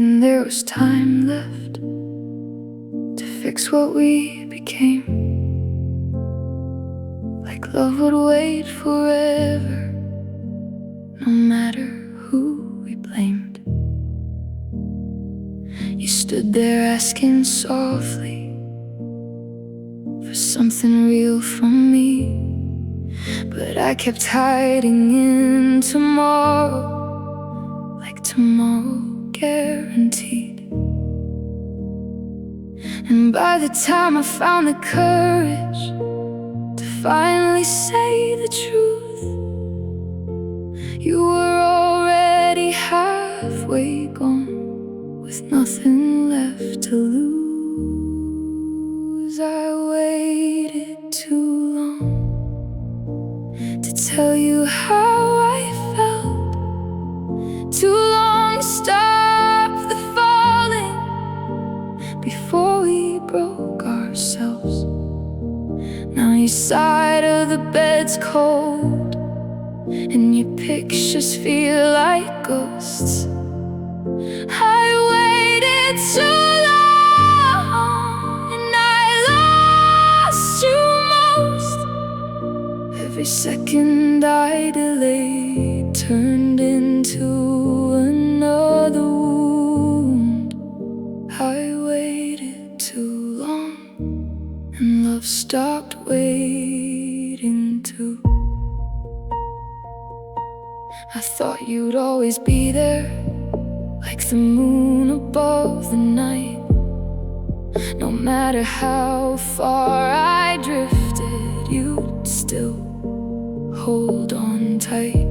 thinking there was time left to fix what we became. Like love would wait forever, no matter who we blamed. You stood there asking softly for something real from me, but I kept hiding in tomorrow, like tomorrow guaranteed. And by the time I found the courage to finally say the truth, you were already halfway gone, with nothing left to lose. I waited too long to tell you how I felt, too long to stop the falling before we broke ourselves. Now your side of the bed's cold, and your pictures feel like ghosts. I waited too long, and I lost you most. Every second I delayed turned into another wound. I waited too long, and love stopped waiting too. I thought you'd always be there, like the moon above the night. No matter how far I drifted, you'd still hold on tight.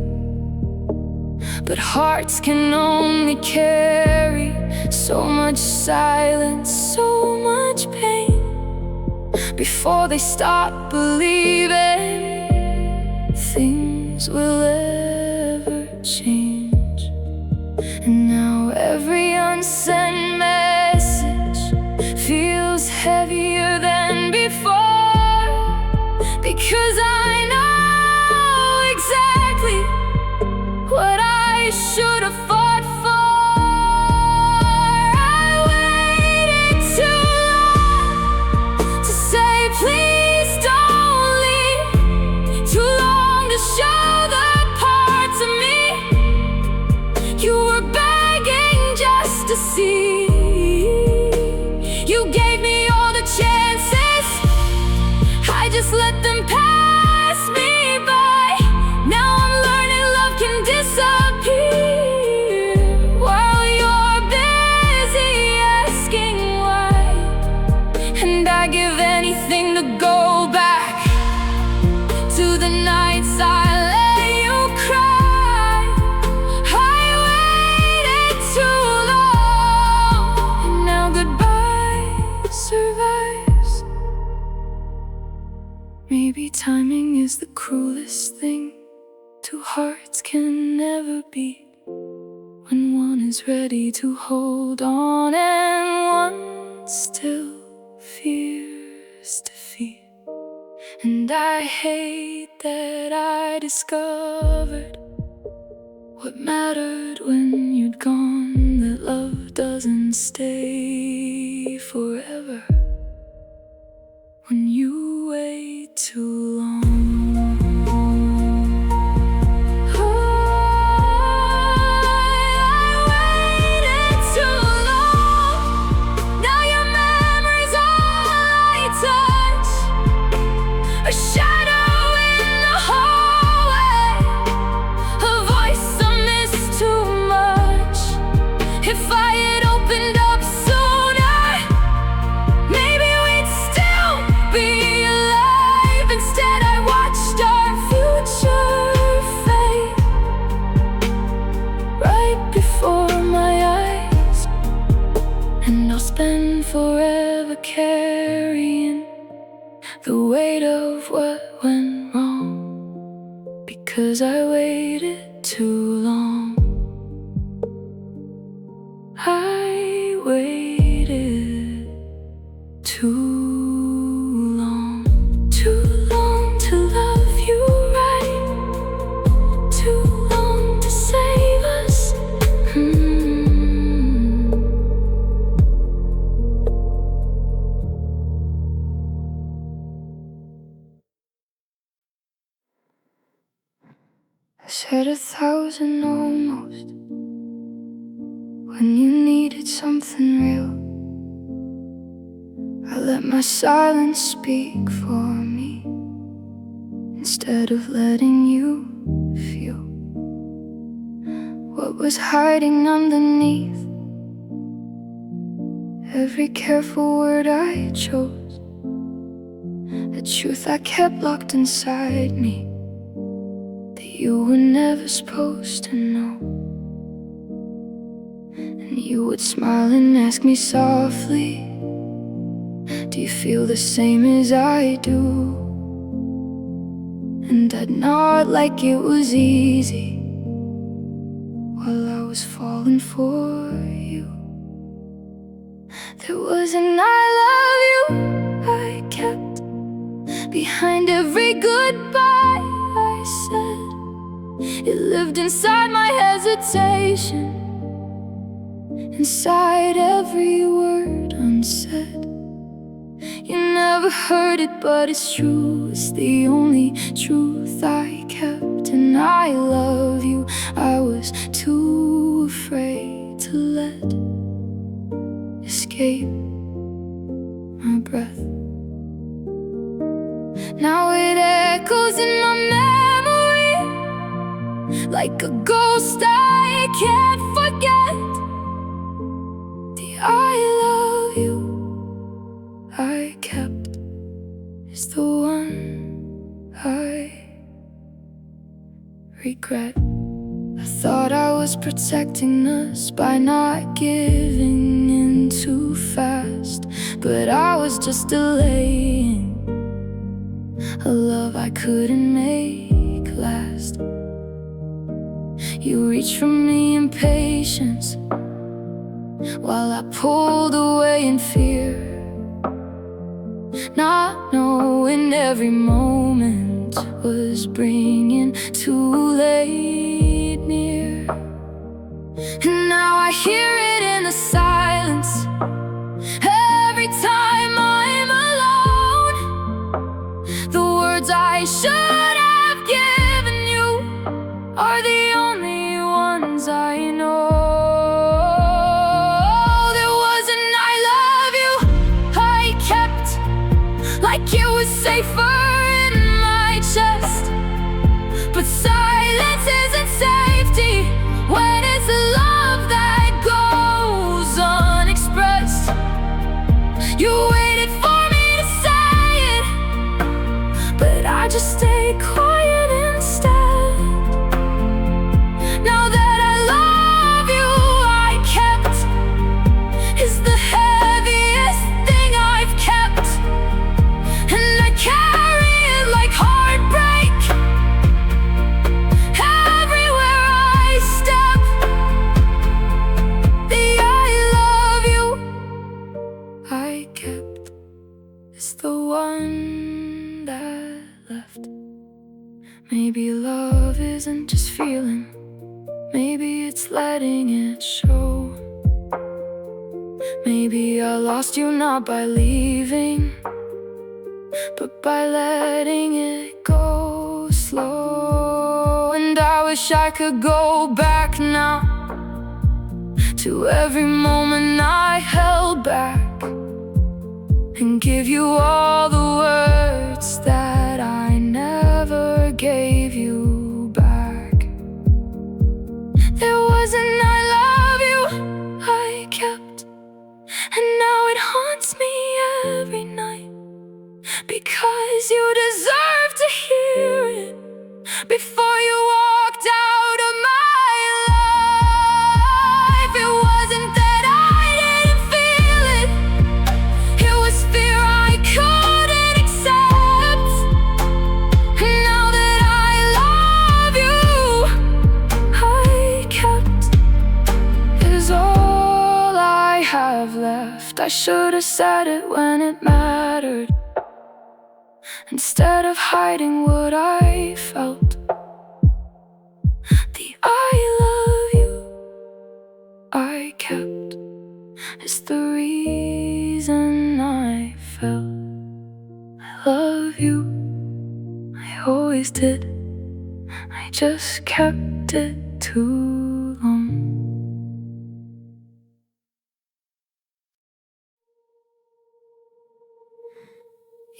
But hearts can only carry so much silence, so much pain, before they stop believing things will ever change. And now every unsent message feels heavier than before, because I know exactly what I should have fought for. I waited too long to say please don't leave, too long to show the parts of me you were begging just to see. You gave me all the chances, I just let them pass me by. Now I'm learning love can disappear while you're busy asking why. And I give anything to go back to the nights I let you cry. I waited too long, and now goodbye survives. Maybe timing is the cruelest thing two hearts can never beat, when one is ready to hold on and one still fears defeat. And I hate that I discovered what mattered when you'd gone, that love doesn't stay forever when you wait too long. A shadow in the hallway, a voice I miss too much. If I had opened up sooner, maybe we'd still be alive. Instead I watched our future fade right before my eyes, and I'll spend forever carrying the weight of what went wrong, because I waited too long. I waited too long to love you right, too long to save us. said 1,000 almost when you needed something real. I let my silence speak for me instead of letting you feel what was hiding underneath every careful word I chose, the truth I kept locked inside me that you were never supposed to know. And you would smile and ask me softly, do you feel the same as I do? And I'd nod like it was easy while I was falling for you. There was an I love you I kept behind every goodbye I said. It lived inside my hesitation, inside every word unsaid. You never heard it, but it's true. It's the only truth I kept. And I love you. I was too afraid to let escape my breath. Now it echoes in my memory like a ghost I can't forget. The I love you I kept is the one I regret. I thought I was protecting us by not giving in too fast, but I was just delaying a love I couldn't make last. You reached for me in patience while I pulled away in fear, not knowing every moment was bringing too late near. And now I hear it in the silence every time I'm alone. The words I should have given you are the only ones I know. There was an I love you I kept like it was safer in my chest. But silence isn't safety when it's a love that goes unexpressed. You waited for me to say it, but I just stayed quiet instead. Now that I love you I kept is the heaviest thing I've kept. And I carry it like heartbreak everywhere I step. The I love you I kept is the one that left. Maybe love isn't just feeling, maybe it's letting it show. Maybe I lost you not by leaving, but by letting it go slow. And I wish I could go back now to every moment I held back and give you all the words that I never gave you back. There was an I love you I kept, and now it haunts me every night, because you deserve to hear it before you walked out of my life. It wasn't that I didn't feel it, it was fear I couldn't accept. And now that I love you I kept is all I have left. I should have said it when it mattered, instead of hiding what I felt. The I love you I kept is the reason I felt I love you. I always did. I just kept it too long.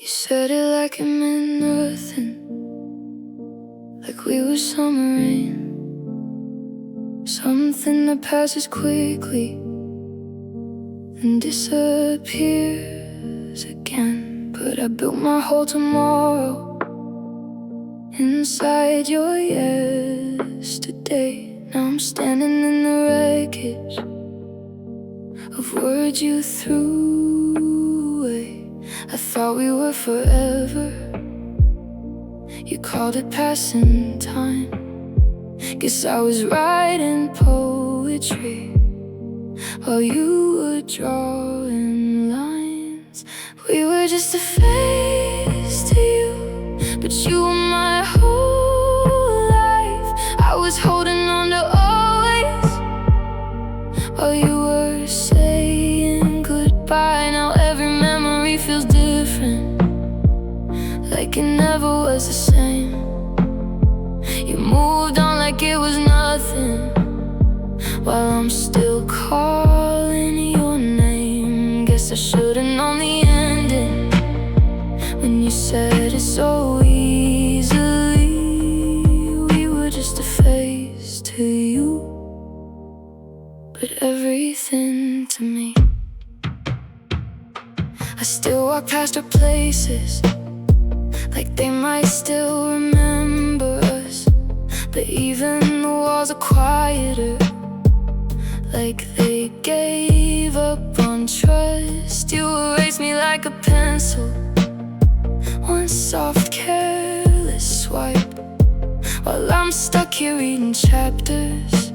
You said it like it meant nothing, like we were summer rain, something that passes quickly and disappears again. But I built my whole tomorrow inside your yesterday. Now I'm standing in the wreckage of words you threw away. I thought we were forever, you called it passing time. Guess I was writing poetry while you were drawing lines. We were just a face to you, but you were my whole life. I was holding on to always while you were saying goodbye. Now every memory feels different, like it never was the same. You moved on like it was nothing, while I'm still calling your name. Guess I should've known the ending when you said it so easily. We were just a face to you, but everything to me. I still walk past our places like they might still remember us, but even the walls are quieter, like they gave up on trust. You erased me like a pencil, one soft careless swipe, while I'm stuck here reading chapters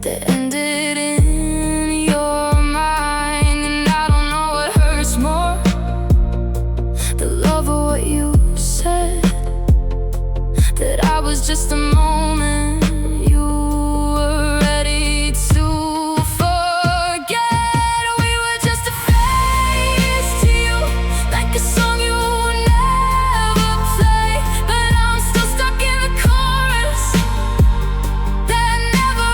that ended in your mind. And I don't know what hurts more, the love or what you said, that I was just a moment you were ready to forget. We were just a face to you, like a song you would never play. But I'm still stuck in the chorus that never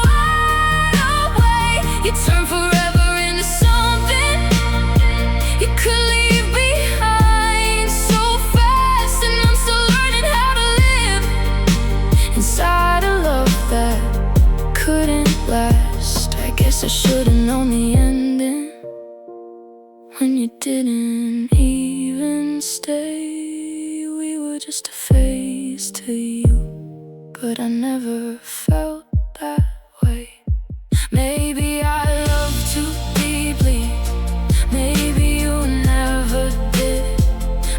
went away. You turned forever into something you could leave behind so fast, and I'm still learning how to live inside a love that couldn't last. I guess I should've known the ending when you didn't even stay. We were just a face to you, but I never felt that way. Maybe I loved too deeply, maybe you never did.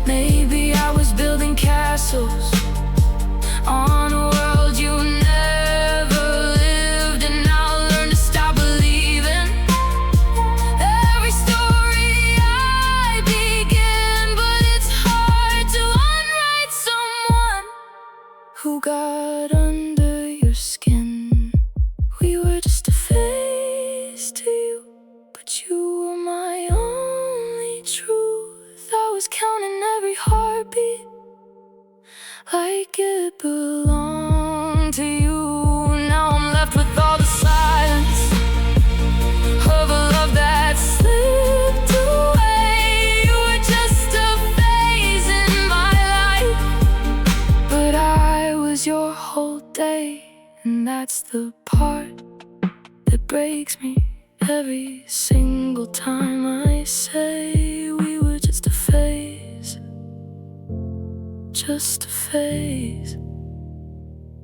Maybe I was building castles on a world you never lived, and now I learned to stop believing every story I begin. But it's hard to unwrite someone who got under your skin. We were just a face to you, but you were my only truth. I was counting every heartbeat like it belonged to you. Now I'm left with all the silence of a love that slipped away. You were just a phase in my life, but I was your whole day. And that's the part that breaks me every single time I say we were just a phase, just a phase,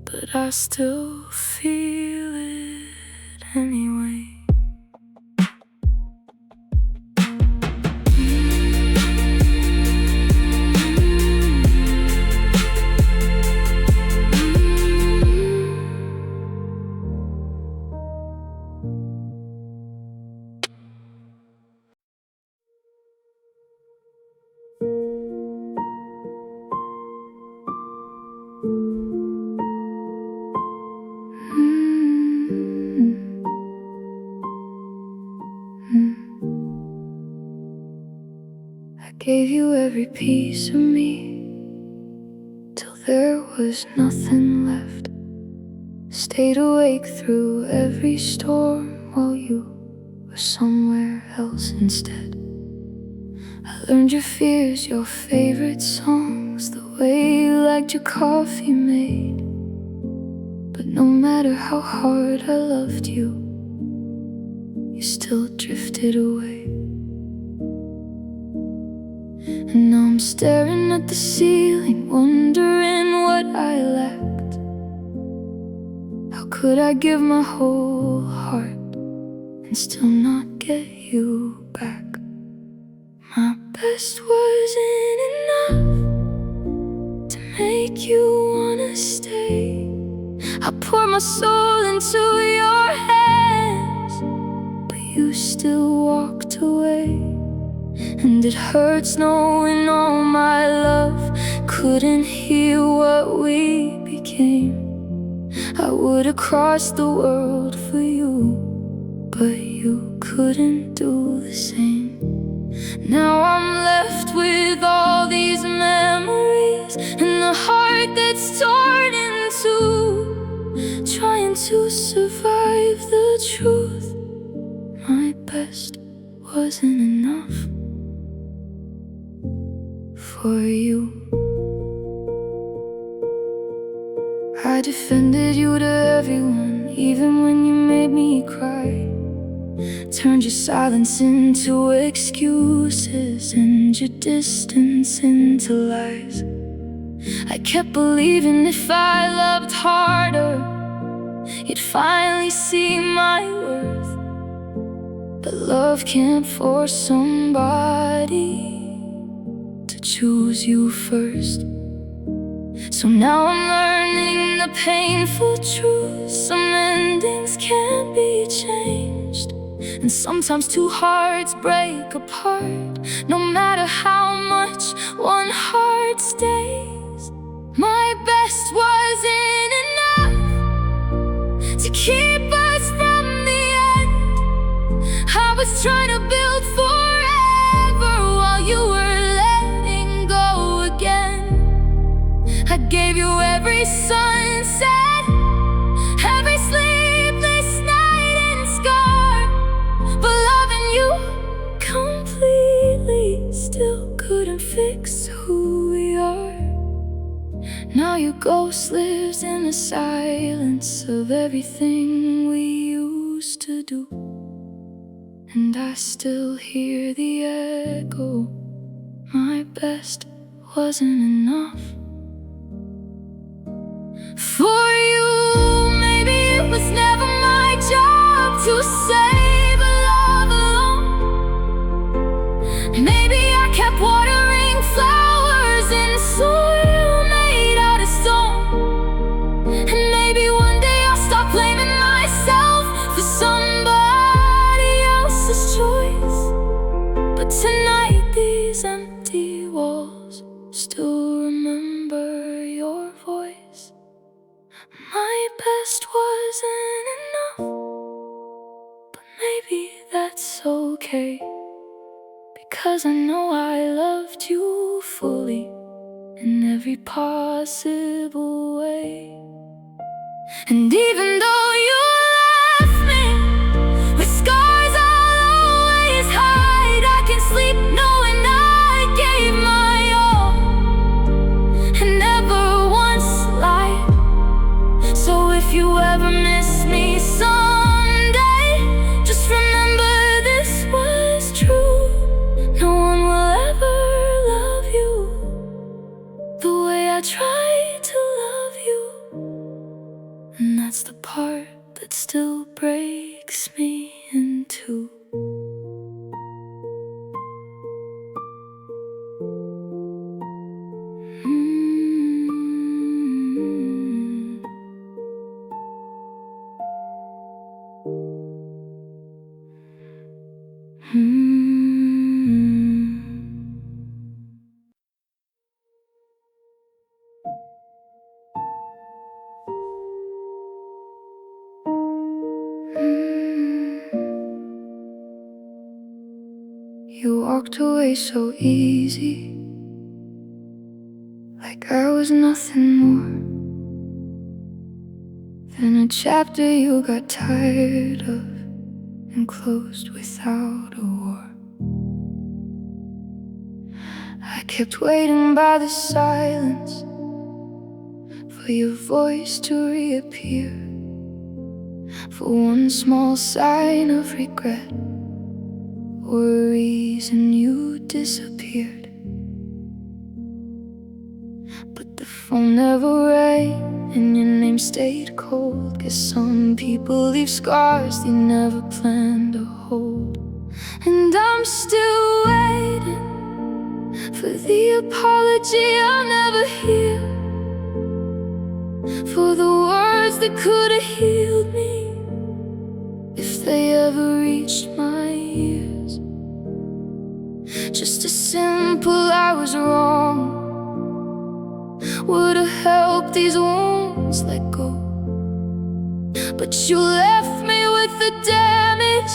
but I still feel it anyway. I gave you every piece of me till there was nothing left. Stayed awake through every storm while you were somewhere else instead. I learned your fears, your favorite songs, the way you liked your coffee made. But no matter how hard I loved you, you still drifted away. And now I'm staring at the ceiling, wondering what I lacked. How could I give my whole heart and still not get you back? My best wasn't enough to make you wanna stay. I poured my soul into your hands, but you still walked away. And it hurts knowing all my love couldn't heal what we became. I would've crossed the world for you, but you couldn't do the same. Now I'm left with all these memories and a heart that's torn in two, trying to survive the truth. My best wasn't enough for you. I defended you to everyone, even when you made me cry. Turned your silence into excuses and your distance into lies. I kept believing if I loved harder, you'd finally see my worth. But love can't force somebody to choose you first. So now I'm learning the painful truth. Some endings can't be changed, and sometimes two hearts break apart, no matter how much one heart stays. My best wasn't enough to keep us from the end. I was trying to build forever while you were letting go again. I gave you every sunset, every sleepless night and scar, but loving you completely still couldn't fix who we are. Now your ghost lives in the silence of everything we used to do, and I still hear the echo. My best wasn't enough for you. Maybe it was never my job to save a love alone. Maybe I kept watering flowers in soil made out of stone. And maybe one day I'll stop blaming myself for somebody else's choice. But tonight these empty walls still remember your voice. My best wasn't enough, but maybe that's okay, because I know I loved you fully in every possible way. And even though you left me with scars I'll always hide, I can sleep knowing I gave my all and never once lied. So if you ever miss me someday, just remember this was true. No one will ever love you the way I tried to love you. And that's the part that still breaks me in two. You walked away so easy, like I was was nothing more than a chapter you got tired of and closed without a war. I kept waiting by the silence for your voice to reappear, for one small sign of regret or a reason you disappeared. But the phone never rang and your name stayed cold, 'cause some people leave scars they never planned to hold. And I'm still waiting for the apology I'll never hear, for the words that could have healed me if they ever reached my ears. Just a simple "I was wrong" would have helped these wounds let go. But you left me with the damage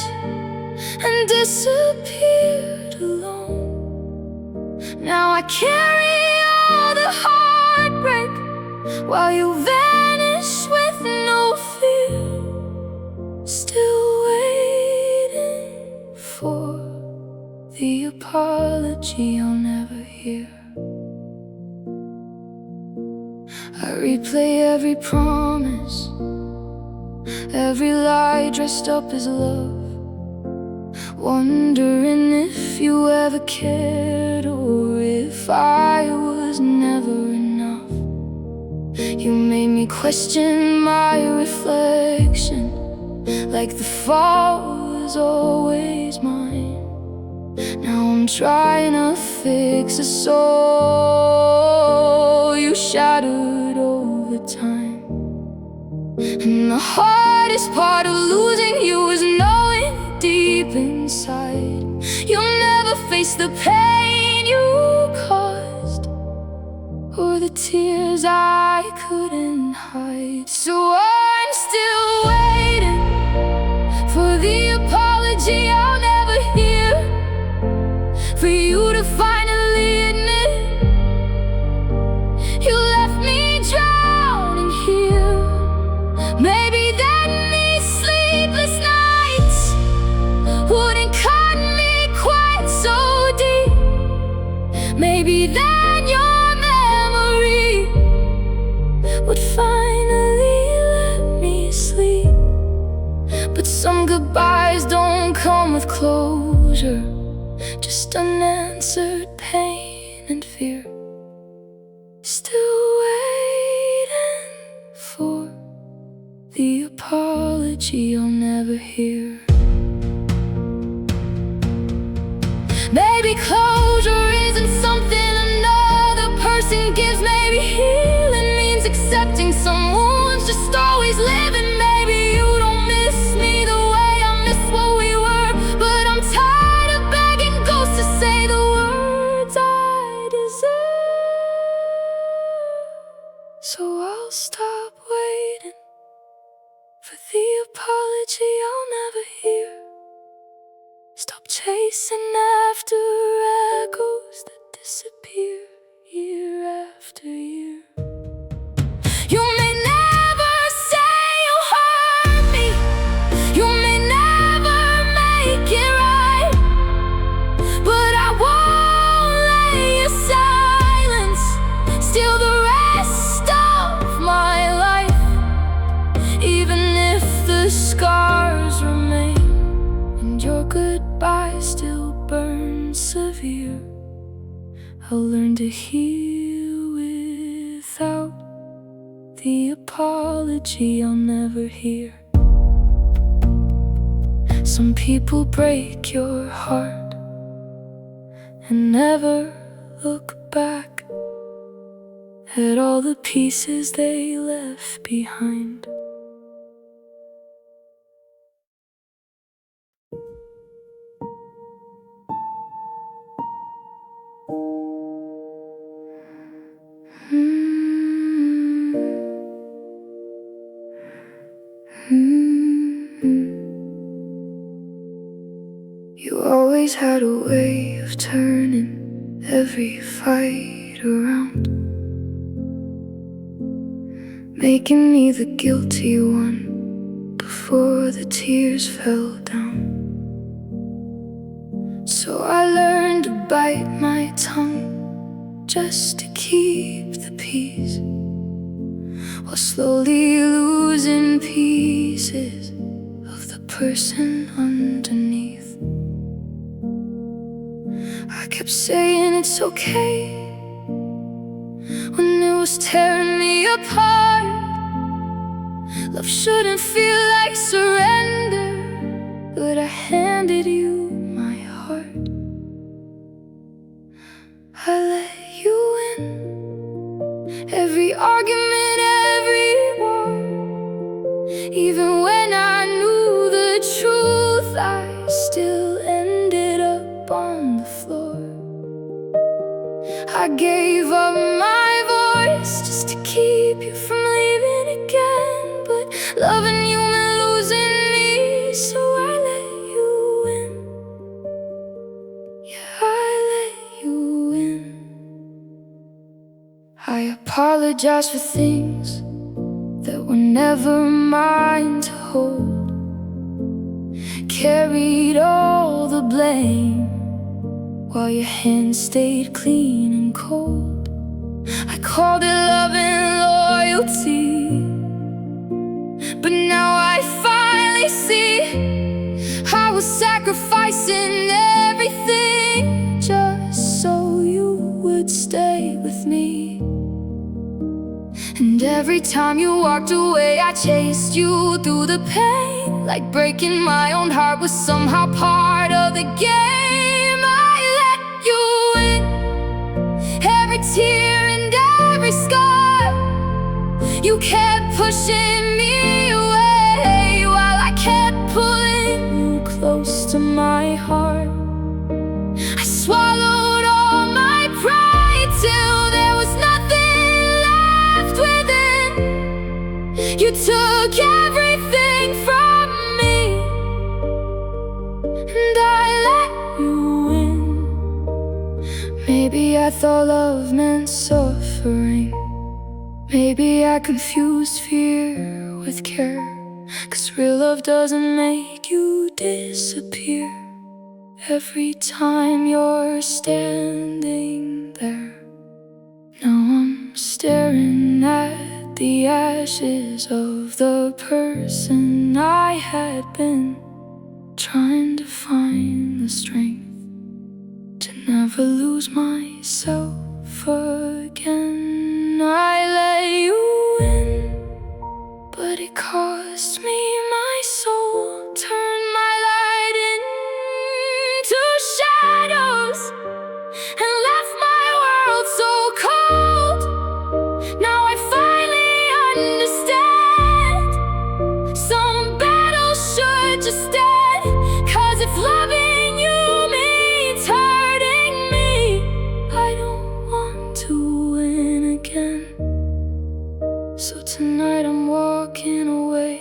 and disappeared alone. Now I carry all the heartbreak while you vanish with no fear, still waiting for the apology I'll never hear. I replay every promise, every lie dressed up as love, wondering if you ever cared or if I was never enough. You made me question my reflection, like the fault was always mine. Now I'm trying to fix a soul you shattered over time. And the hardest part of losing you is knowing deep inside you'll never face the pain you caused or the tears I couldn't hide. So I'm still waiting for the apology I'll never hear, for you to finally admit you left me drowning here. Maybe then these sleepless nights wouldn't cut me quite so deep. Maybe then your memory would finally let me sleep. But some goodbyes don't come with closure, just unanswered pain and fear. Still waiting for the apology I'll never hear. Maybe closure isn't something another person gives. Maybe healing means accepting some wounds just always living. Maybe you don't miss me the way I miss what we were, but I'm tired of begging ghosts to say the words I deserve. So I'll stop waiting for the apology I'll never hear. Stop chasing after echoes that disappear year after year. You may never say you hurt me, you may never make it right, but I won't let your silence steal the rest of my life. Even if the scars remain and your goodbye still burns severe, I'll learn to heal without the apology I'll never hear. Some people break your heart and never look back at all the pieces they left behind. You always had a way of turning every fight around. making me the guilty one before the tears fell down. So I learned to bite my tongue just to keep the peace, while slowly losing pieces of the person underneath. I kept saying it's okay when it was tearing me apart. Love shouldn't feel like surrender, but I handed you my heart. I let you in every argument, every war. Even when I knew the truth, I still ended up on the floor. I gave up my voice just to keep you from leaving again, but loving you meant losing me, so I let you in. Yeah, I let you in. I apologize for things that were never mine to hold, carried all the blame while your hands stayed clean and cold. I called it love and loyalty, but now I finally see I was sacrificing everything just so you would stay with me. And every time you walked away, I chased you through the pain, like breaking my own heart was somehow part of the game. I let you in every tear and every scar. You kept pushing me away while I kept pulling you close to my heart. I swallowed all my pride till there was nothing left within. You took everything from me, and I let you in. Maybe I thought love meant suffering. Maybe I confused fear with care, 'cause real love doesn't make you disappear every time you're standing there. Now I'm staring at the ashes of the person I had been, trying to find the strength to never lose myself again. I let you in, but it cost me my soul, turned my light into shadows, and left my world so cold. Now I finally understand, some battles should just end, 'cause if loving you means hurting me, I don't want to win again. So tonight I'm walking away,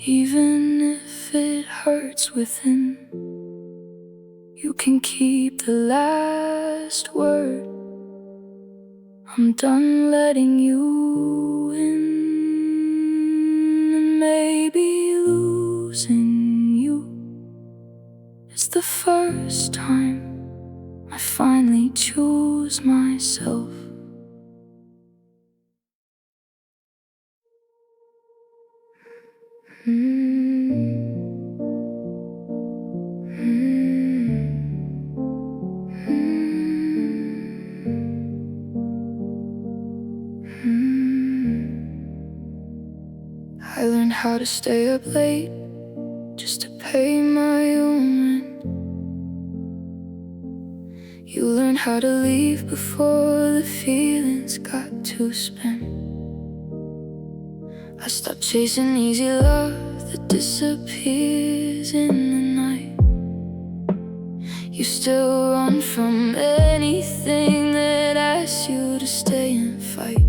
even if it hurts within. You can keep the last word. I'm done letting you in, and maybe losing you is the first time I finally choose myself. I learned how to stay up late just to pay my own rent. You learn how to leave before the feelings got too spent. I stopped chasing easy love that disappears in the night. You still run from anything that asks you to stay and fight.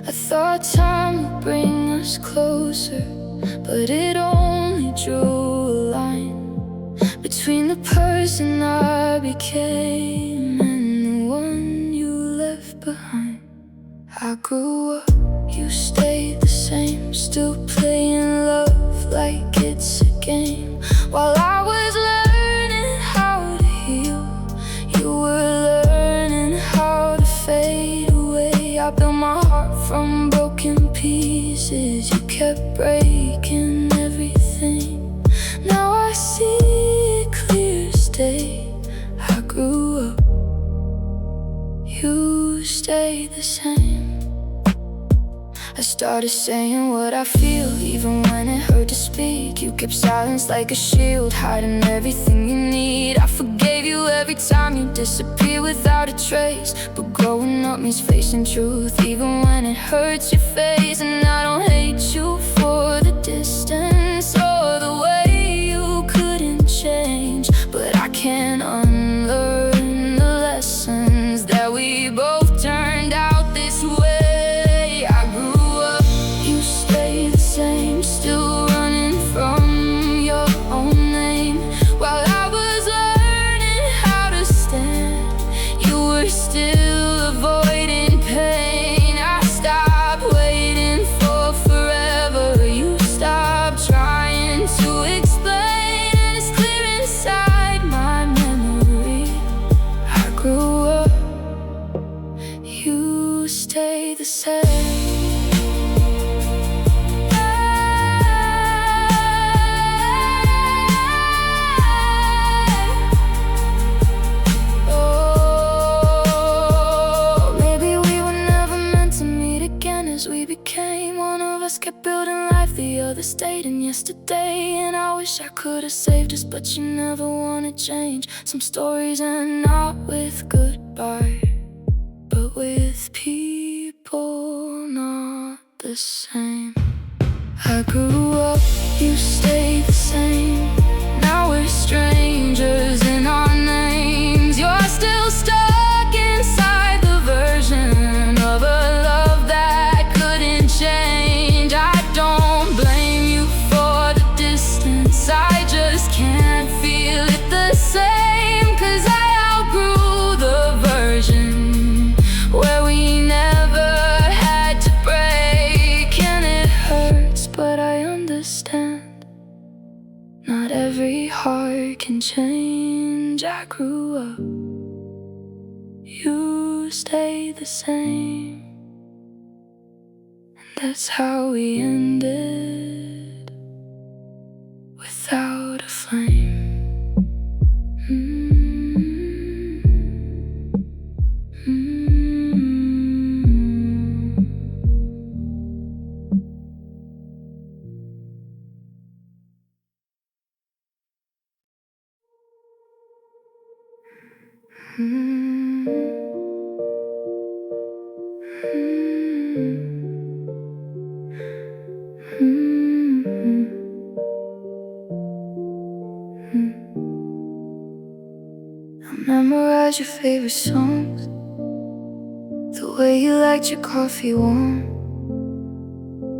I thought time would bring us closer, but it only drew a line between the person I became and the one you left behind. I grew up, you stayed the same, still playing love like it's a game. While I was learning how to heal, you were learning how to fade away. I built my heart from broken pieces, you kept breaking everything. Now I see it clear as day. I grew up, you stayed the same. I started saying what I feel, even when it hurt to speak. You kept silence like a shield, hiding everything you need. I forgave you every time you disappear without a trace. But growing up means facing truth, even when it hurts your face. And I don't hate you for the distance or the way you couldn't change, but I can't unlearn the lessons that we both turned out this way. Still running from your own name. While I was learning how to stand, you were still avoiding pain. I stopped waiting for forever, you stopped trying to explain. And it's clear inside my memory, I grew up, you stay the same. Kept building life, the other stayed in yesterday. And I wish I could have saved us, but you never wanted change. Some stories end not with goodbye, but with people not the same. I grew up, you stayed the same. Now we're strangers in our names. You're still stuck inside the version of a love that couldn't change. I don't blame you for the distance, I just can't feel it the same. 'Cause I outgrew the version where we never had to break. And it hurts, but I understand, not every heart can change. I grew up, you stay the same. That's how we ended, without a flame. Memorize your favorite songs, the way you liked your coffee warm.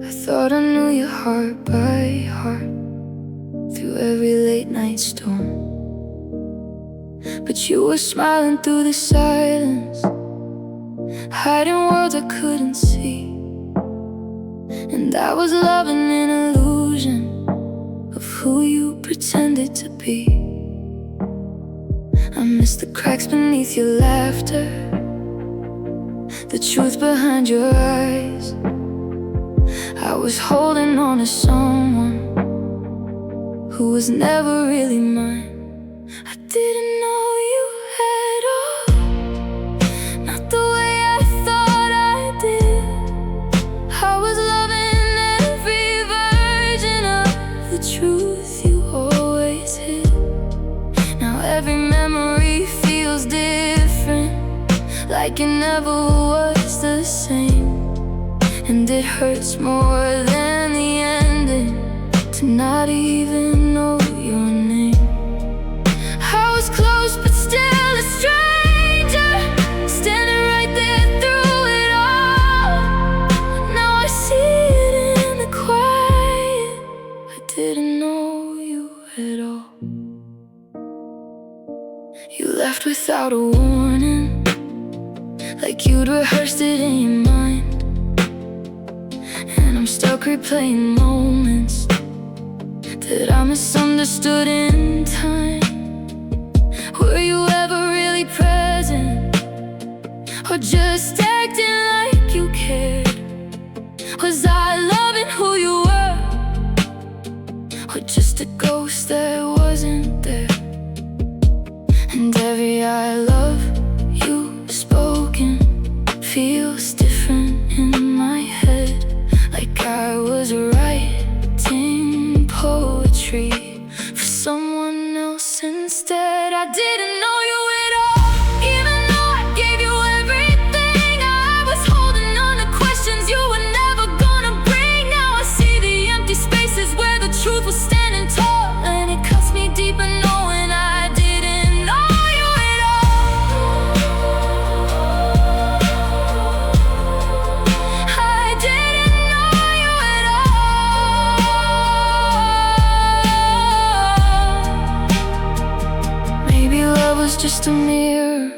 I thought I knew your heart by heart, through every late night storm. But you were smiling through the silence, hiding worlds I couldn't see. And I was loving an illusion of who you pretended to be. I miss the cracks beneath your laughter, the truth behind your eyes. I was holding on to someone who was never really mine. I didn't know you at all, not the way I thought I did. I was loving every version of the truth you always hid. Now every memory feels different, like it never was the same. And it hurts more than the ending, to not even know your name. I was close but still a stranger, standing right there through it all. Now I see it in the quiet, I didn't know you at all. You left without a warning, like you'd rehearsed it in your mind. replaying moments that I misunderstood in time. Were you ever really present, or just acting like you cared? Was I loving who you were, or just a ghost that wasn't there? And every I love you spoken feels different in my head, like I was writing poetry for someone else instead. I didn't know you at all, even though I gave you everything. I was holding on to questions you were never gonna bring. Now I see the empty spaces where the truth was standing tall, and it cuts me deeper knowing I didn't know you at all. I didn't know you at all. Maybe love was just a mirror,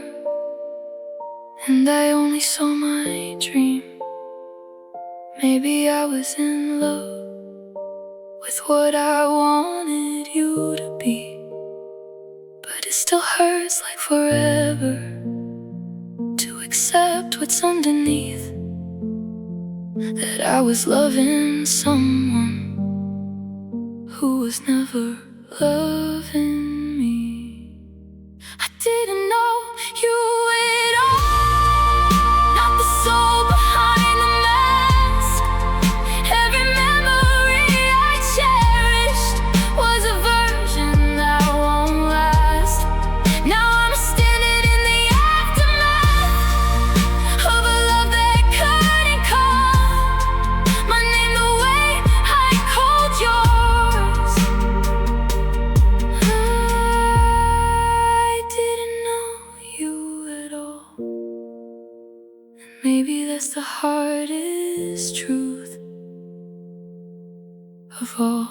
and I only saw my dream. Maybe I was in love with what I wanted you to be, but it still hurts like forever to accept what's underneath, that I was loving someone who was never loving me. I didn't know you at all, not the soul behind the mask. Every memory I cherished was a version that won't last. Now I'm standing in the aftermath of a love that couldn't call my name the way I called yours. I didn't know you at all. Maybe that's the hardest truth of all.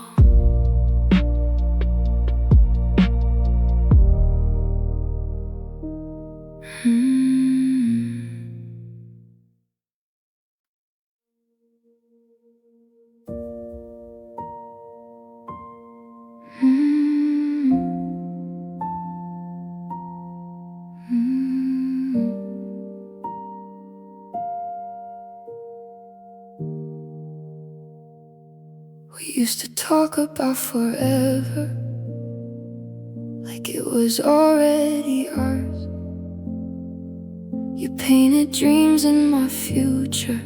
We used to talk about forever, like it was already ours. You painted dreams in my future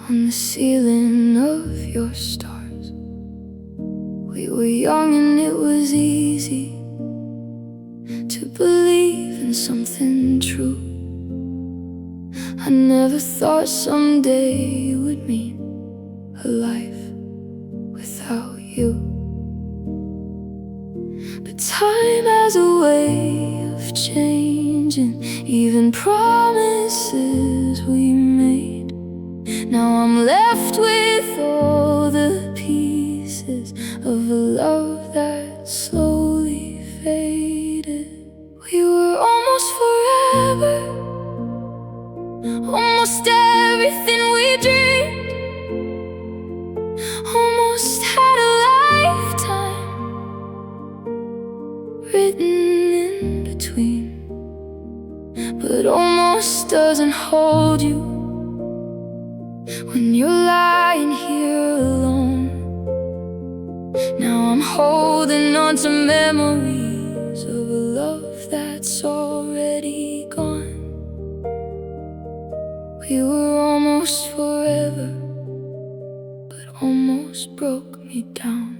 on the ceiling of your stars. We were young and it was easy to believe in something true. I never thought someday it would mean a life without you. But time has a way of changing even promises we made. Now I'm left with all the pieces of a love that slowly faded. We were almost forever, almost everything we dreamed, almost had a lifetime written in between. But almost doesn't hold you when you're lying here alone. Now I'm holding on to memories of a love that's already gone. We were almost forever, but almost broke me down.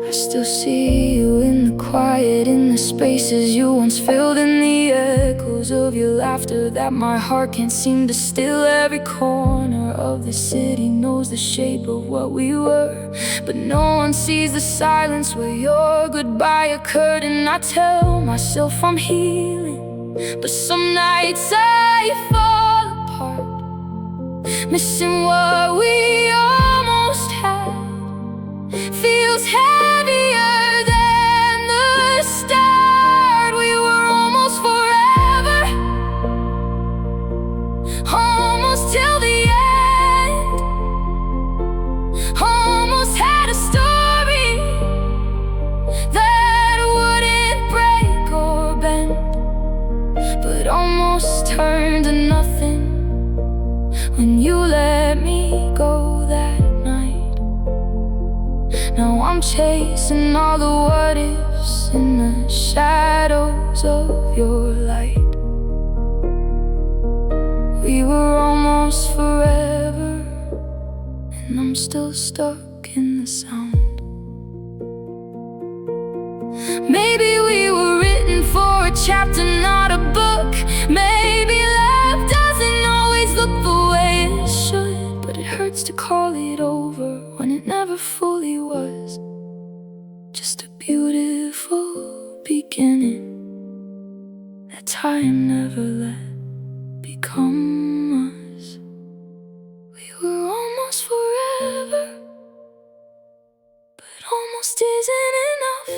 I still see you in the quiet, in the spaces you once filled, in the echoes of your laughter that my heart can't seem to still. Every corner of the city knows the shape of what we were, but no one sees the silence where your goodbye occurred. And I tell myself I'm healing, but some nights I fall apart, missing what we almost had. Feels heavier than the start. We were almost forever, almost turned to nothing when you let me go that night. Now I'm chasing all the what ifs in the shadows of your light. We were almost forever, and I'm still stuck in the sound. Maybe we were written for a chapter, not a book. Maybe love doesn't always look the way it should, but it hurts to call it over when it never fully was. Just a beautiful beginning that time never let become us. We were almost forever, but almost isn't enough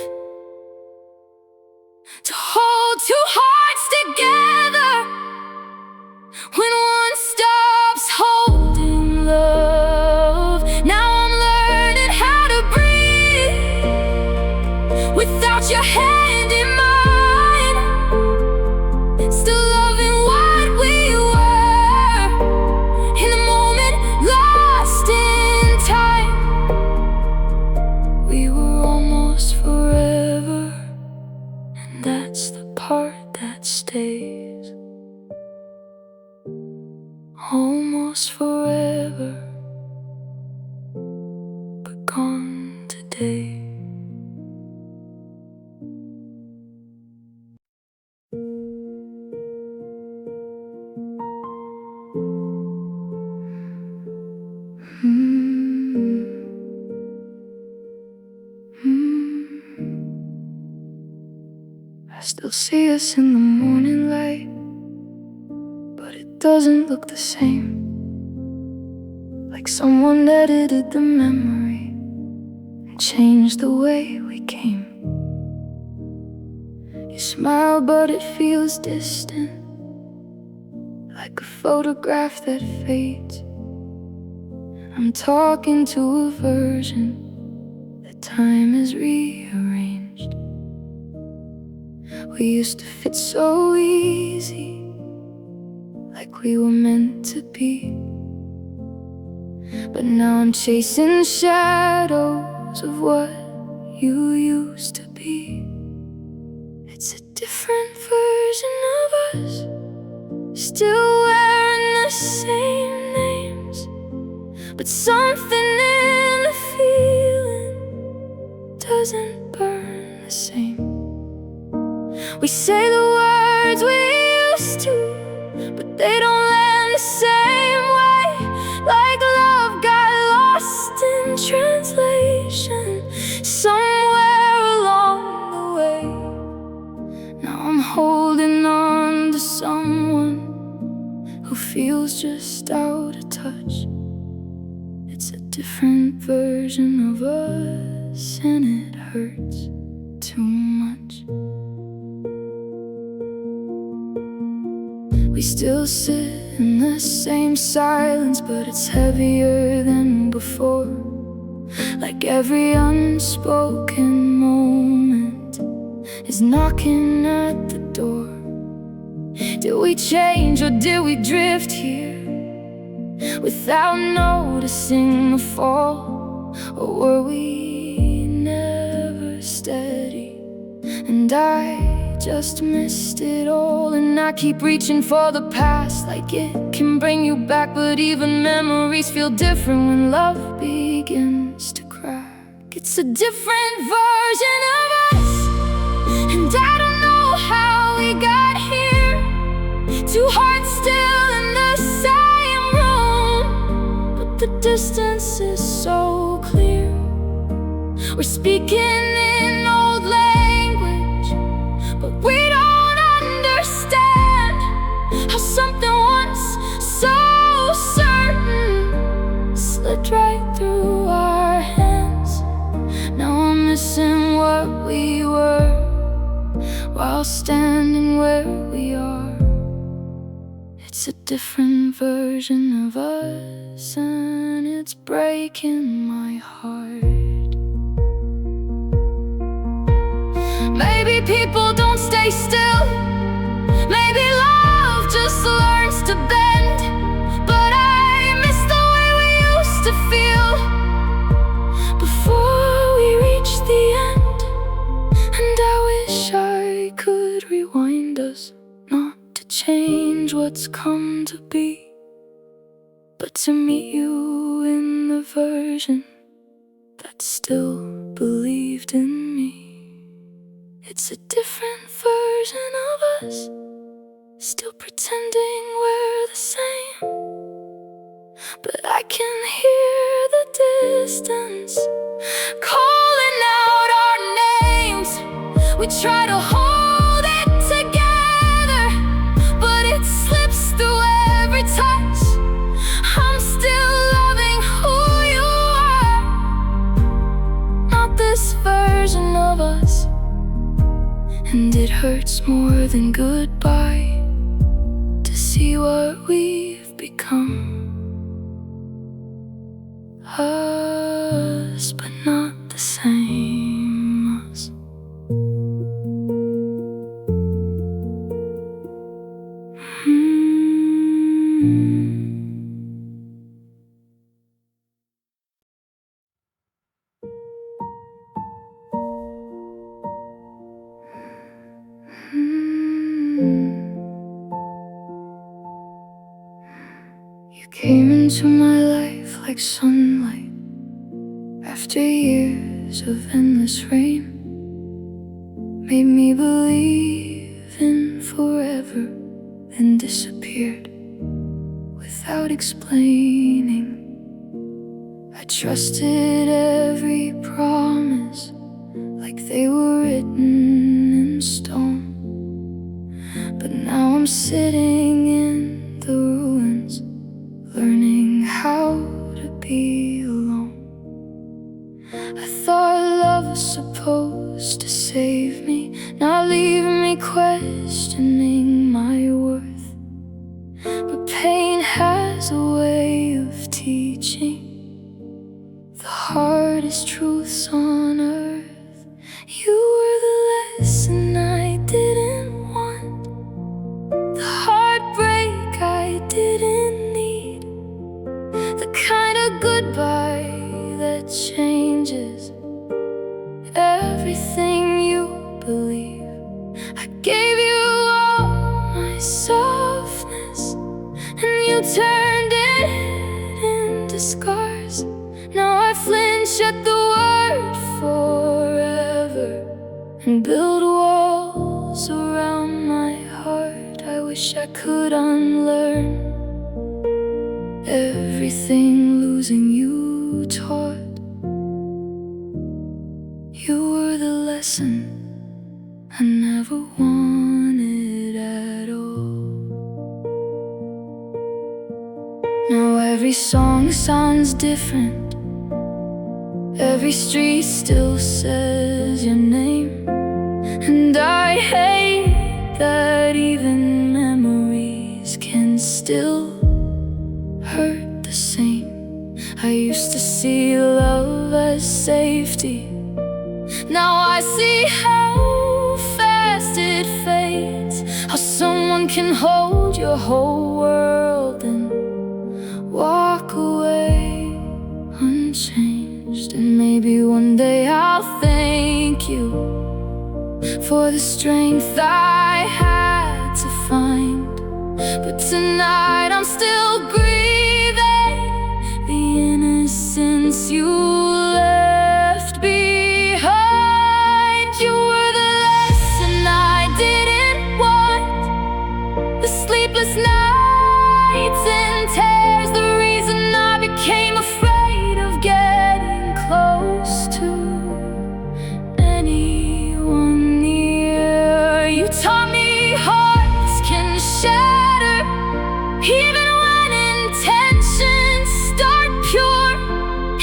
to hold two hearts together when one stops holding love. Now I'm learning how to breathe without your hand in mine, still loving what we were in the moment, lost in time. We were almost forever, and that's the part that stays. Almost forever, but gone today. I still see us in the morning light, but it doesn't look the same. Like someone edited the memory and changed the way we came. You smile, but it feels distant, like a photograph that fades. I'm talking to a version that time has rearranged. We used to fit so easy, like we were meant to be. But now I'm chasing shadows of what you used to be. It's a different version of us, still wearing the same names, but something in the feeling doesn't burn the same. We say the words we used to, but they don't land the same way. Like love got lost in translation somewhere along the way. Now I'm holding on to someone who feels just out of touch. It's a different version of us, and it hurts too much. We still sit in the same silence, but it's heavier than before. Like every unspoken moment is knocking at the door. Did we change or did we drift here without noticing the fall? Or were we never steady and I just missed it all? And I keep reaching for the past like it can bring you back, but even memories feel different when love begins to crack. It's a different version of us, and I don't know how we got here. Two hearts still in the same room, but the distance is so clear. We're speaking in old language, but we don't understand how something once so certain slipped right through our hands. Now I'm missing what we were while standing where we are. It's a different version of us, and it's breaking my heart. Maybe people don't stay still. Maybe love change what's come to be, but to meet you in the version that still believed in me. It's a different version of us, still pretending we're the same, but I can hear the distance calling out our names. We try to hold it together, but it slips through every touch. I'm still loving who you are, not this version of us. And it hurts more than goodbye to see what we've become. Us, but not the same us. You came into my life like sunlight after years of endless rain, made me believe in forever, then disappeared without explaining. I trusted every promise like they were written in stone, but now I'm sitting in the ruins, learning how to be alone. I thought love was supposed to save me, not leave me questioning my worth. But pain has a way of teaching the hardest truths on earth. You were the lesson I didn't want, the heartbreak I didn't need, the kind of goodbye that changes everything you believe. I gave you all my softness, and you turned it into scars. Now I flinch at the word forever and build walls around my heart. I wish I could unlearn everything losing you taught. You were the lesson I never wanted at all. Now every song sounds different, every street still says your name, and I hate that even memories can still hurt the same. I used to see love as safety, now I see how fast it fades, how someone can hold your whole world and walk away unchanged. And maybe one day I'll thank you for the strength I had to find, but tonight I'm still grieving the innocence you left behind. You were the lesson I didn't want, the sleepless nights and tears, the reason I became afraid of getting close to anyone near. You taught me hearts can shatter even when intentions start pure,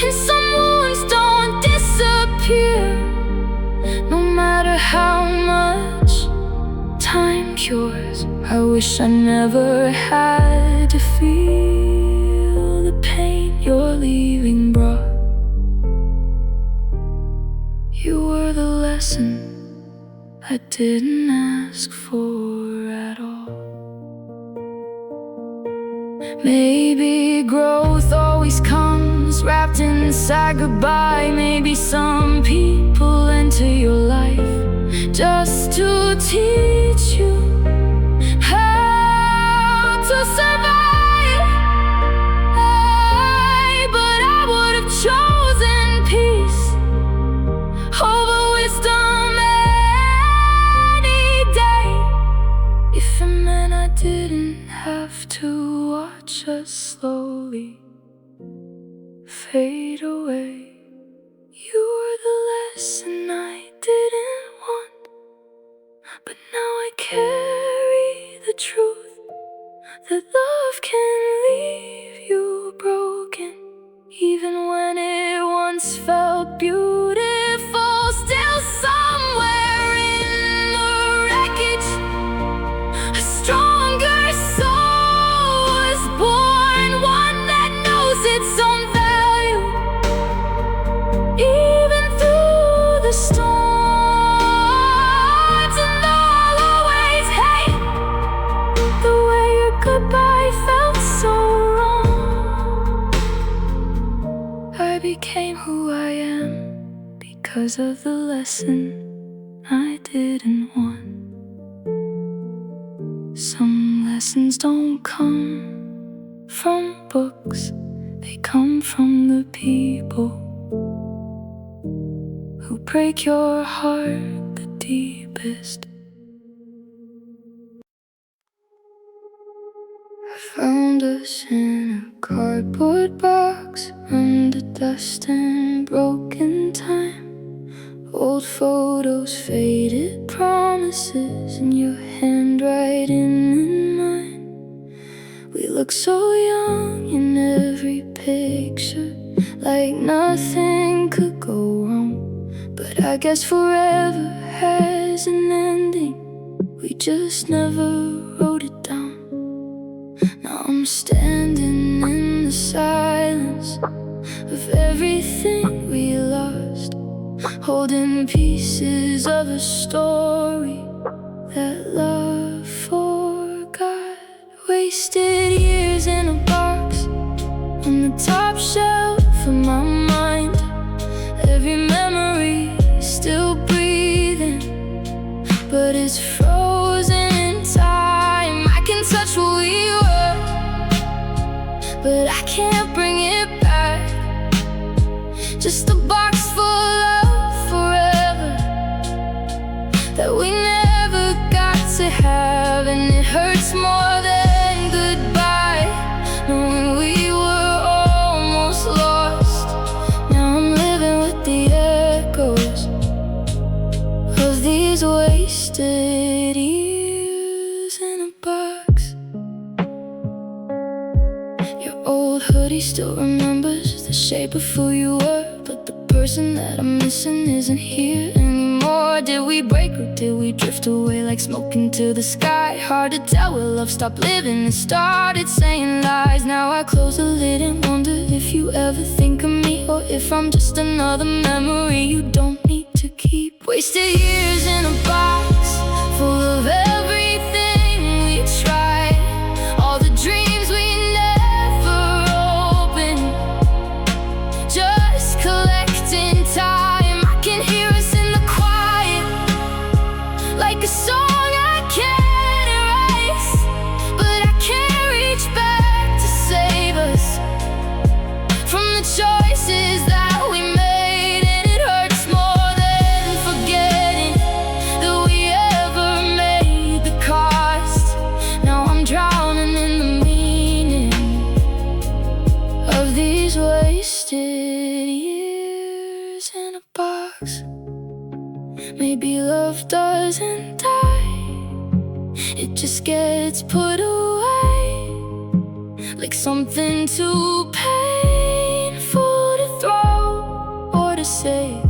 and some wounds don't disappear no matter how much time cures. I wish I never had to feel the pain your leaving brought. You were the lesson I didn't ask for at all. Maybe growth always comes wrapped inside goodbye. Maybe some people enter your life just to teach you how time, and I didn't have to watch us slowly fade away. You were the lesson I didn't want, but now I carry the truth that love can leave you broken, even when it once felt beautiful. Still somewhere in the wreckage, a stronger soul was born, one that knows its own value, even through the storms and the always hate. The way your goodbye felt so wrong. I became who I am because of the lesson I didn't want. Some lessons don't come from books, they come from the people who break your heart the deepest. I found us in a cardboard box under dust and broken time. Old photos, faded promises, and your handwriting in mine. We look so young in every picture, like nothing could go wrong. But I guess forever has an ending, we just never wrote it down. Now I'm standing in the silence of everything we lost, holding pieces of a story that love forgot. Wasted years in a box on the top shelf of my mind. Every memory still breathing, but it's frozen in time. I can touch what we were, but I can't bring it back. Just a box full of forever that we never got to have, and it hurts more than goodbye, knowing we were almost lost. Now I'm living with the echoes of these wasted years in a box. Your old hoodie still remembers the shape of who you were, but the person that I'm missing isn't here anymore. Did we break or did we drift away like smoke into the sky? Hard to tell where love stopped living and started saying lies. Now I close the lid and wonder if you ever think of me, or if I'm just another memory you don't need to keep. Wasted years in a box full of everything we tried, all the dreams we never opened, just collecting time. I can hear us in the quiet, like a song I can't erase, but I can't reach back to save us from the choices that we made. And it hurts more than forgetting that we ever made the cost. Now I'm drowning in the meaning of these wasted years in a box. Maybe love doesn't die, it just gets put away, like something too painful to throw or to say.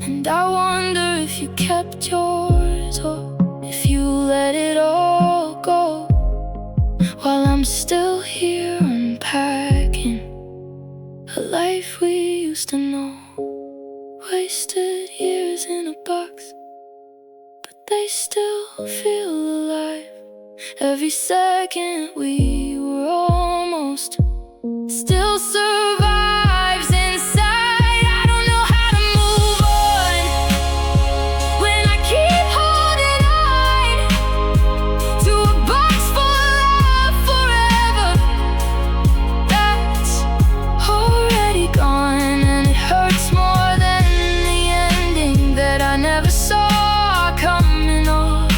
And I wonder if you kept yours, or if you let it all go, while I'm still here unpacking a life we used to know. Wasted years in a box, but they still feel alive. Every second we were almost still survives inside. I don't know how to move on when I keep holding on to a box full of forever that's already gone. And it hurts more than the ending that I never saw coming off.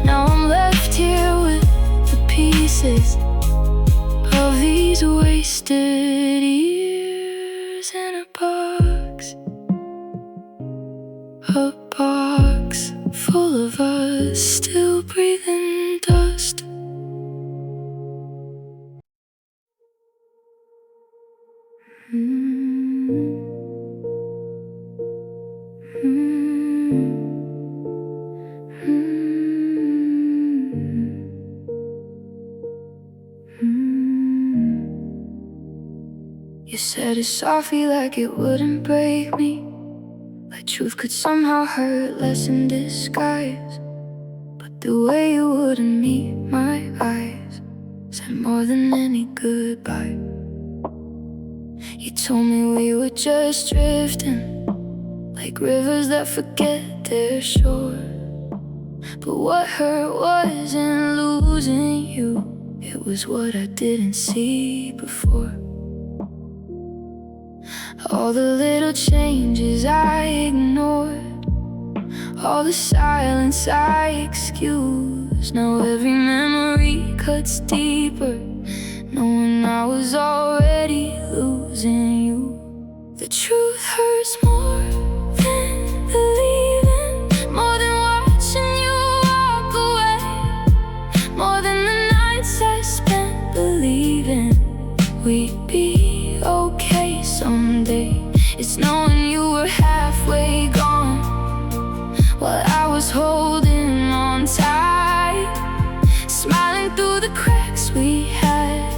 Now I'm left these wasted years in a box full of us still breathing dust. You said it softly like it wouldn't break me, like truth could somehow hurt less in disguise. But the way you wouldn't meet my eyes said more than any goodbye. You told me we were just drifting, like rivers that forget their shore. But what hurt wasn't losing you, it was what I didn't see before. All the little changes I ignored, all the silence I excused. Now every memory cuts deeper, knowing I was already losing you. The truth hurts more than believing, more than watching you walk away, more than the nights I spent believing we'd be okay someday. It's knowing you were halfway gone while I was holding on tight, smiling through the cracks we had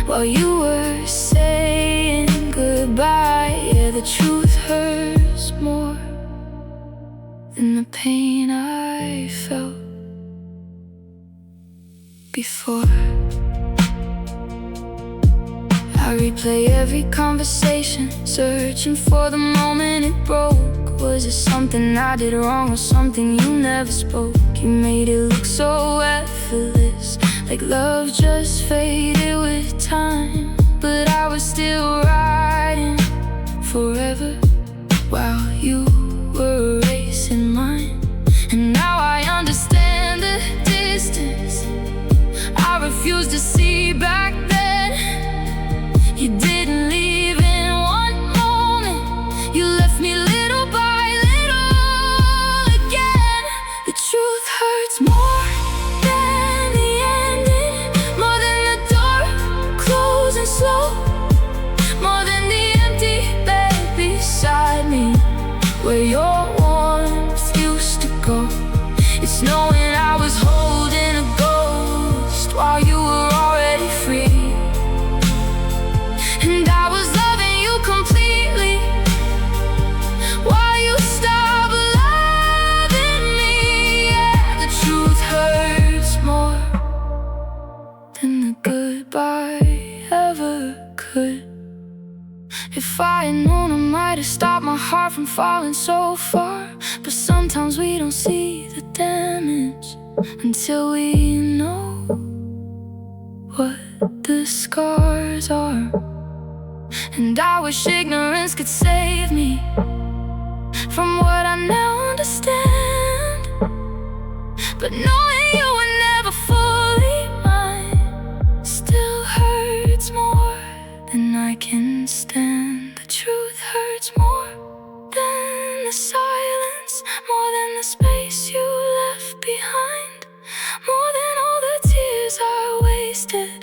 while you were saying goodbye. Yeah, the truth hurts more than the pain I felt before. I replay every conversation, searching for the moment it broke. Was it something I did wrong or something you never spoke? You made it look so effortless, like love just faded with time. But I was still riding forever while you were erasing mine. And now I understand the distance I refused to see back then. You didn't leave in one moment, you left me little by little again. The truth hurts more than the ending, more than the door closing slow, more than the empty bed beside me where your warmth used to go. It's knowing I was holding a ghost while you were already free. And I was loving you completely while you stopped loving me. Yeah, the truth hurts more than the goodbye ever could. If I had known, I might have stopped my heart from falling so far. But sometimes we don't see the damage until we know what the scars are. And I wish ignorance could save me from what I now understand. But knowing you were never fully mine still hurts more than I can stand. The truth hurts more than the silence, more than the space you left behind, more than all the tears I wasted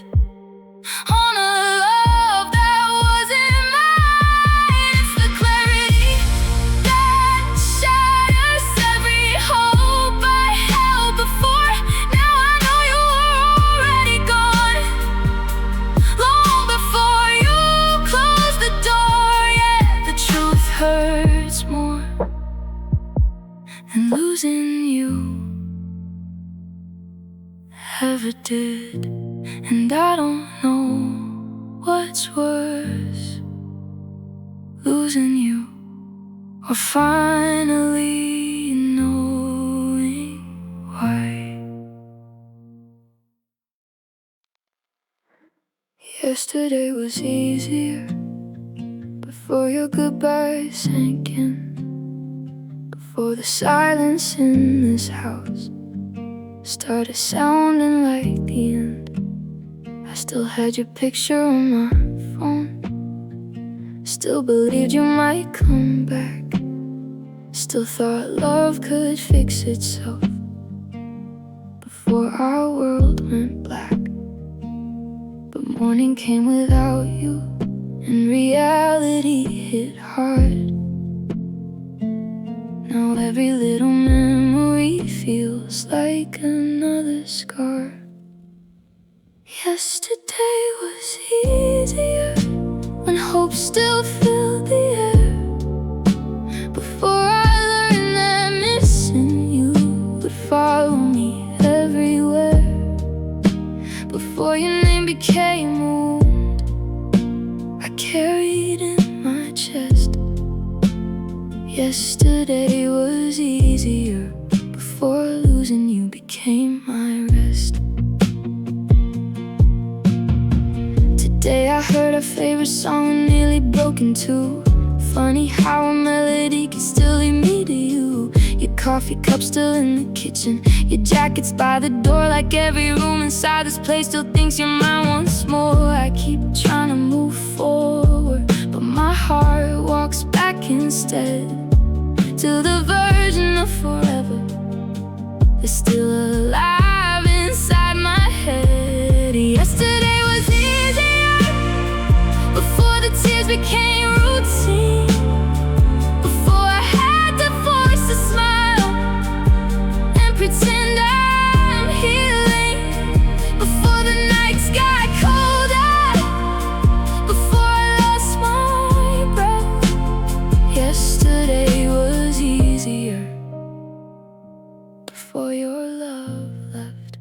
on a love that wasn't mine. It's the clarity that shatters every hope I held before. Now I know you were already gone, long before you closed the door. Yeah, the truth hurts more than losing you ever did. And I don't know what's worse, losing you or finally knowing why. Yesterday was easier before your goodbye sank in, before the silence in this house started sounding like the end. I still had your picture on my phone. Still believed you might come back. Still thought love could fix itself before our world went black. But morning came without you, and reality hit hard. Now every little memory feels like another scar. Yesterday was easier when hope still filled the air. Before I learned that missing you would follow me everywhere. Before your name became a wound I carried in my chest. Yesterday was easier before losing you became my rest. Today I heard our favorite song and nearly broke in two. Funny how a melody can still lead me to you. Your coffee cup still in the kitchen, your jacket's by the door. Like every room inside this place still thinks you're mine once more. I keep trying to move forward, but my heart walks back instead, to the version of forever that's still alive inside my head. Yesterday was easier before the tears became routine. Before I had to force a smile and pretend I'm healing. Before the nights got colder, before I lost my breath. Yesterday was easier before your love left.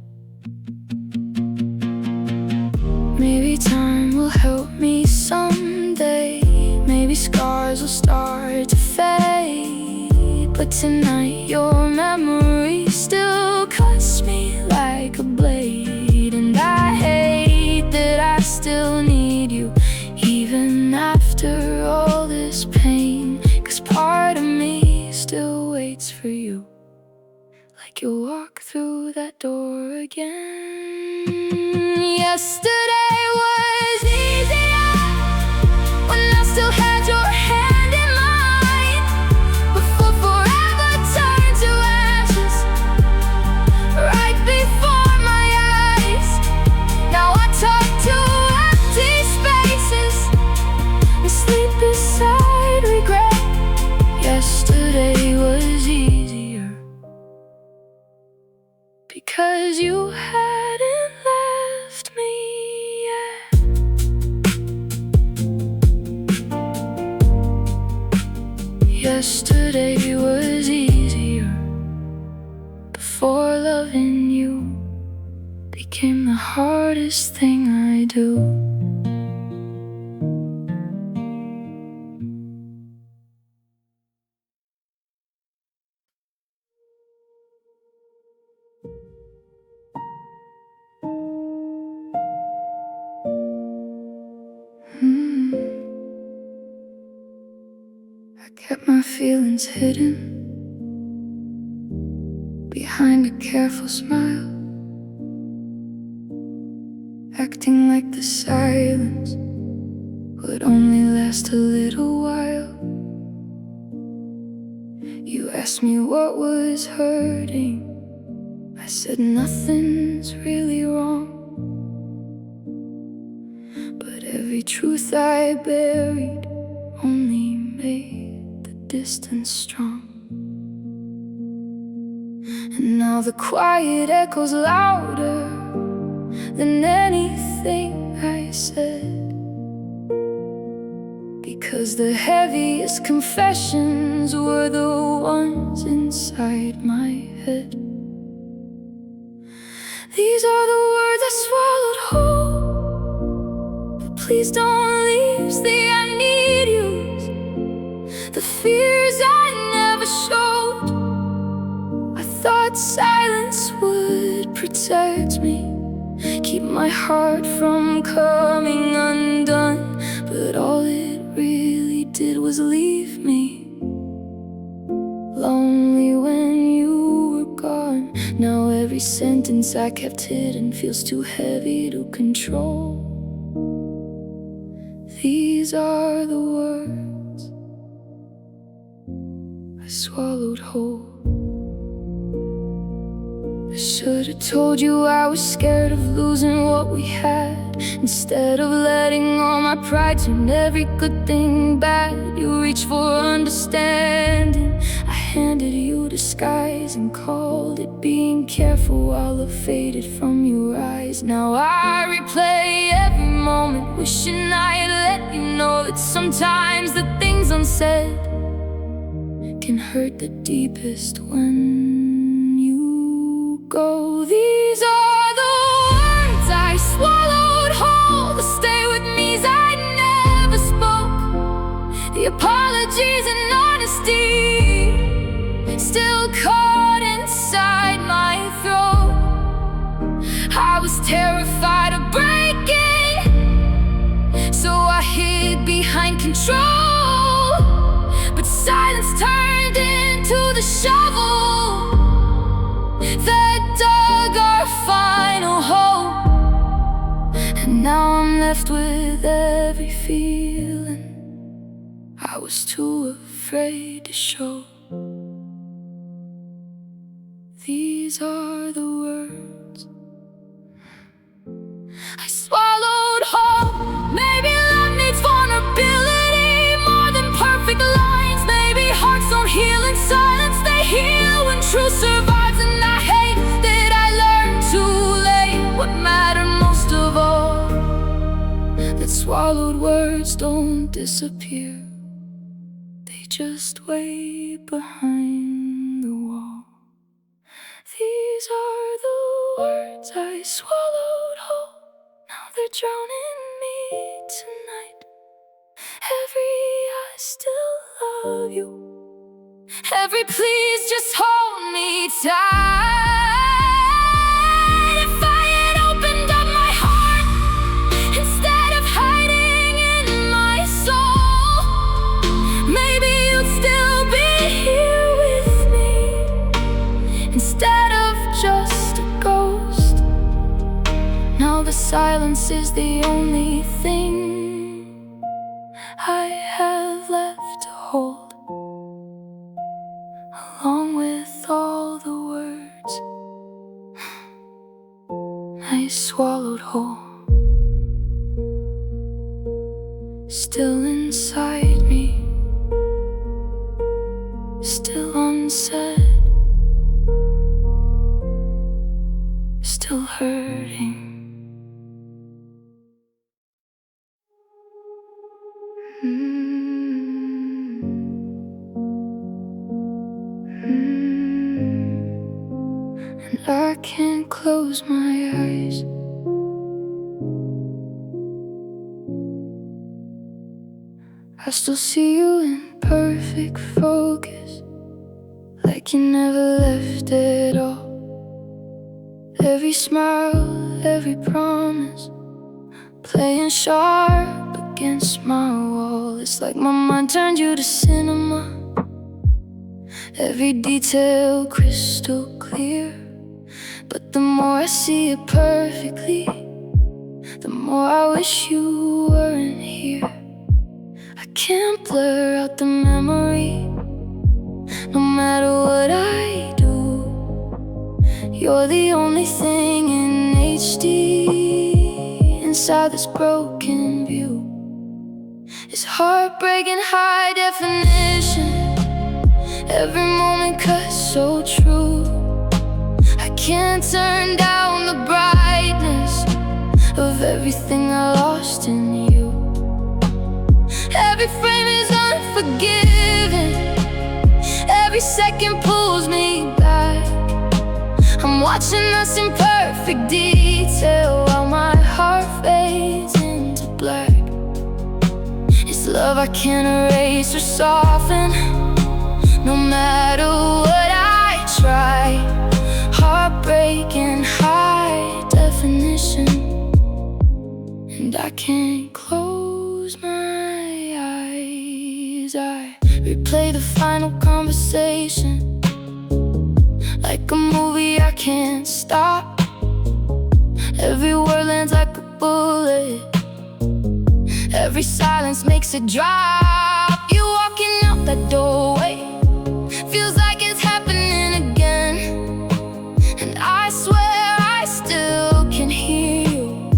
Maybe time will help me someday. Maybe scars will start to fade. But tonight your memory still cuts me like a blade. And I hate that I still need you, even after all this pain. 'Cause part of me still waits for you, like you'll walk through that door again. Yesterday was easier when I still had your hand in mine. Before forever turned to ashes right before my eyes. Now I talk to empty spaces and sleep beside regret. Yesterday was easier because you hadn't left me yet. Yesterday was easier before loving you became the hardest thing I do. I kept my feelings hidden behind a careful smile, acting like the silence would only last a little while. You asked me what was hurting, I said nothing's really wrong. But every truth I buried only made the distance strong. And now the quiet echoes louder than anything I said, because the heaviest confessions were the ones inside my head. These are the words I swallowed whole, but please don't leave the I need yous. The fears I never showed, I thought silence would protect me, keep my heart from coming undone. But all it really did was leave me lonely when you were gone. Now every sentence I kept hidden feels too heavy to control. These are the words I swallowed whole. I should've told you I was scared of losing what we had. Instead of letting all my pride turn every good thing bad. You reached for understanding, I handed you disguise and called it being careful while it faded from your eyes. Now I replay every moment, wishing I had let you know that sometimes the things unsaid can hurt the deepest when you go. These are the words I swallowed whole, the stay with me's I never spoke, the apologies and honesty still caught inside my throat. I was terrified of breaking, so I hid behind control. But silence turned into the shovel that dug our final hole. And now I'm left with every feeling I was too afraid to show. These are the words I swallowed whole. Maybe love needs vulnerability more than perfect lines. Maybe hearts don't heal in silence, they heal when truth survives. And I hate that I learned too late what mattered most of all, that swallowed words don't disappear, they just wait behind the wall. These are the words I swallowed whole. Now they're drowning me tonight. Every I still love you, every please just hold me tight. If I had opened up my heart instead of hiding in my soul, maybe you'd still be here with me instead of just a ghost. Now the silence is the only thing I have left to hold, along with all the words I swallowed whole. Still inside me, still unsaid, still hurting. And I can't close my eyes. I still see you in perfect focus, like you never left at all. Every smile, every promise, playing sharp against my wall. It's like my mind turned you to cinema, every detail crystal clear. But the more I see it perfectly, the more I wish you weren't here. I can't blur out the memory, no matter what I do. You're the only thing in HD inside this broken view. It's heartbreak in high definition, every moment cuts so true. I can't turn down the brightness of everything I lost in you. Every frame is unforgiving, every second pulls me back. I'm watching us in perfect detail while my heart fades into black. It's love I can't erase or soften, no matter what I try. Heartbreak in high definition, and I can't close my eyes. I replay the final conversation like a movie I can't stop. Every word lands like a bullet. Every silence makes it drop. You walking out that doorway, feels like it's happening again. And I swear I still can hear you,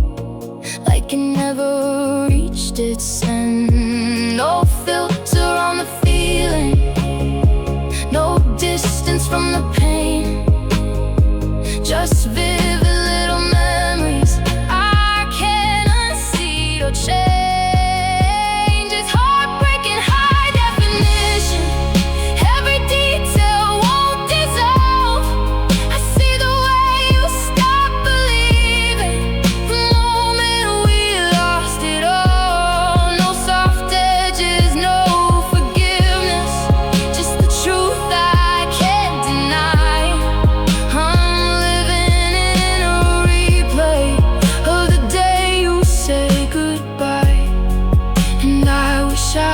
like it never reached its end. No filter on the feeling, no distance from the pain, just vivid little memories I can't unsee or change. It's heartbreaking high definition. Every detail won't dissolve. I see the way you stop believing the moment we lost it all. No soft edges, no forgiveness, just the truth I can't deny. I'm living in a replay of the day you said goodbye. And I wish I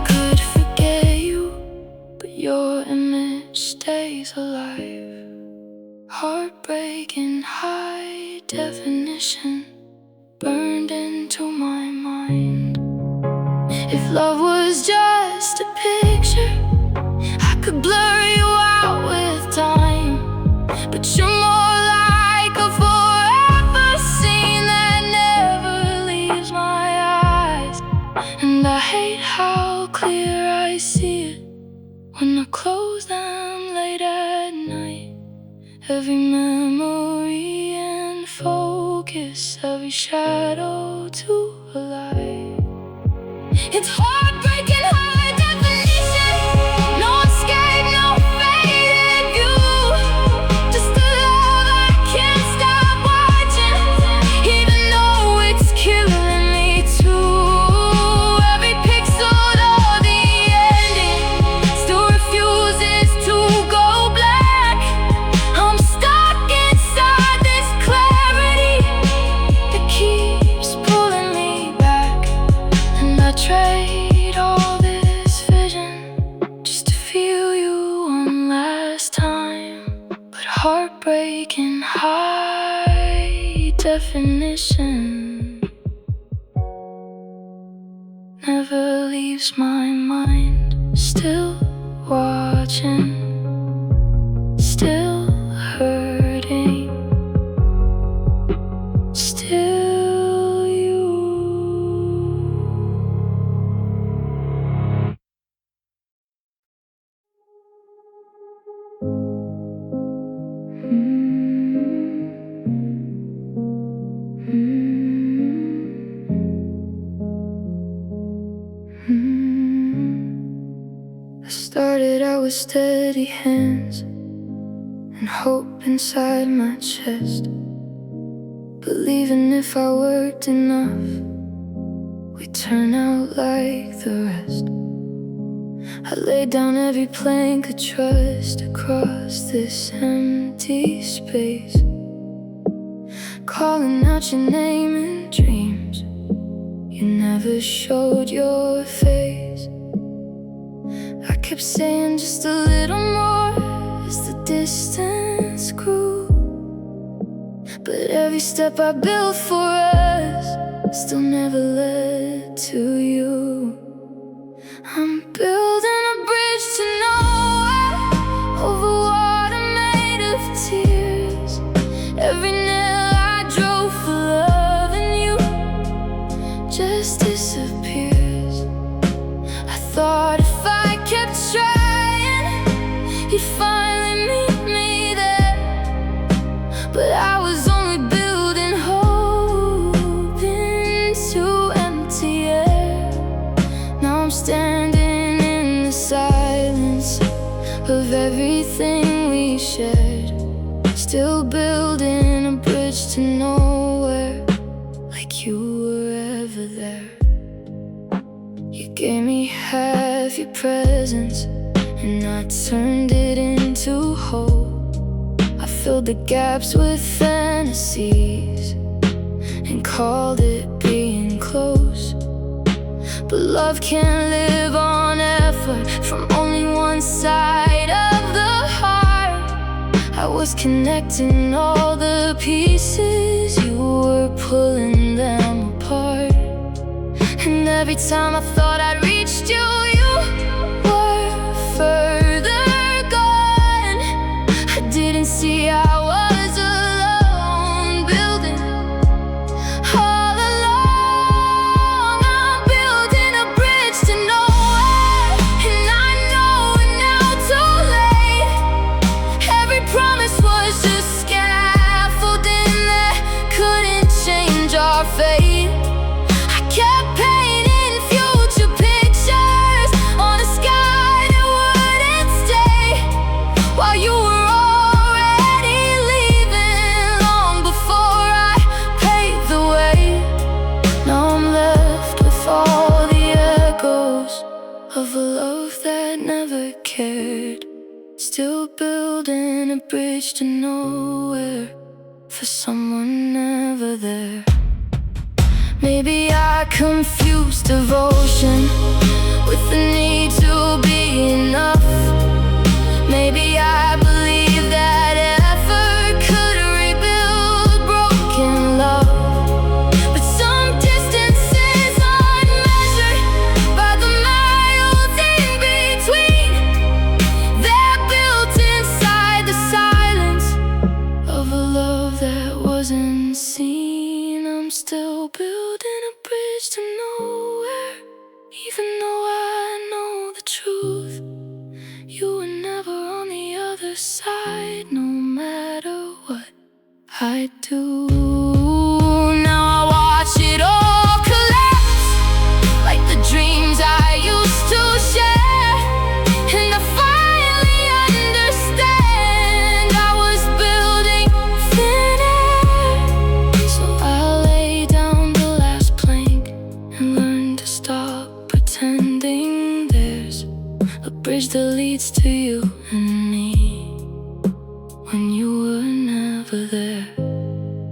could forget you, but your image stays alive. Heartbreak in high definition, burned into my mind. If love was just a picture, I could blur you out with time. But you're more like a forever scene that never leaves my eyes. And I hate how clear I see it when I close them late at night. Every memory and focus, every shadow to a light. It's heartbreaking high definition. No escape, no faded view. Just a love I can't stop watching, even though it's killing me too. Every pixel of the ending still refuses to go black. I'm stuck inside this clarity that keeps pulling me back. And I trade all this vision just to feel you one last time. But heartbreak in high definition never leaves my mind. Still watching, still hurting, still you. I started out with steady hands and hope inside my chest, believing if I worked enough, we'd turn out like the rest. I laid down every plank of trust across this empty space, calling out your name in dreams. You never showed your face. I kept saying just a little more as the distance grew, but every step I built for us still never led to you. I'm building a bridge to nowhere, over water made of tears. Every nail I drove for loving you just disappears. I thought if I kept trying, you'd finally meet me there, but I was only building hope into empty air. Now I'm standing in the silence of everything we shared, still building a bridge to nowhere, like you were ever there. You gave me half your presence, and I turned it into hope. I filled the gaps with fantasies and called it being close. But love can't live on effort from only one side of the heart. I was was connecting all the pieces, you were pulling them apart. And every time I thought I'd reached you, you were further gone. I didn't see I was alone, building all along. I'm building a bridge to nowhere, and I know it now too late. Every promise was just scaffolding that couldn't change our fate. I kept painting future pictures on a sky that wouldn't stay, while you were already leaving long before I paved the way. Now I'm left with all the echoes of a love that never cared, still building a bridge to nowhere for someone never there. Maybe I confused devotion with the need to be enough. Maybe I believed that effort could rebuild broken love. But some distances unmeasured by the miles in between, they're built inside the silence of a love that wasn't seen. I'm still building a bridge to nowhere, even though I know the truth. You were never on the other side, no matter what I do. Now I watch it all collapse, like the dreams I used to share. And I finally understand I was building thin air. So I lay down the last plank and learn to stop pretending there's a bridge that leads to you and me, when you were never there.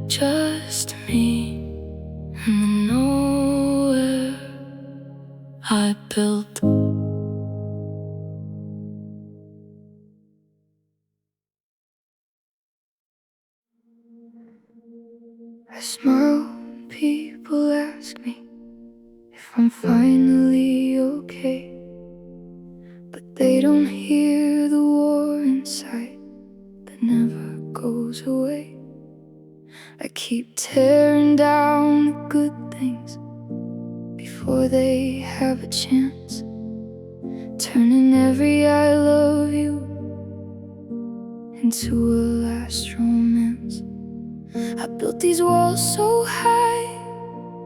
Just me and the nowhere I built. I smile when people ask me if I'm finally okay, but they don't hear the war inside that never goes away. I keep tearing down the good things before they have a chance, turning every I love you into a last romance. I built these walls so high,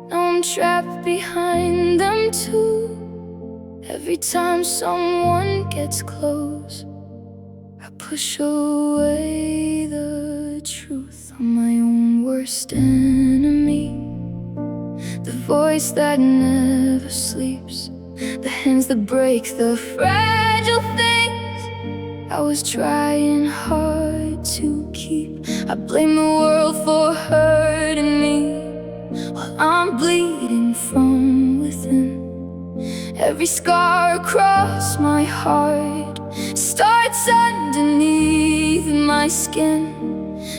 now I'm trapped behind them too. Every time someone gets close, I push away the truth. I'm my own worst enemy, the voice that never sleeps, the hands that break the fragile things I was trying hard to keep. I blame the world for hurting me while I'm bleeding from within. Every scar across my heart starts underneath my skin,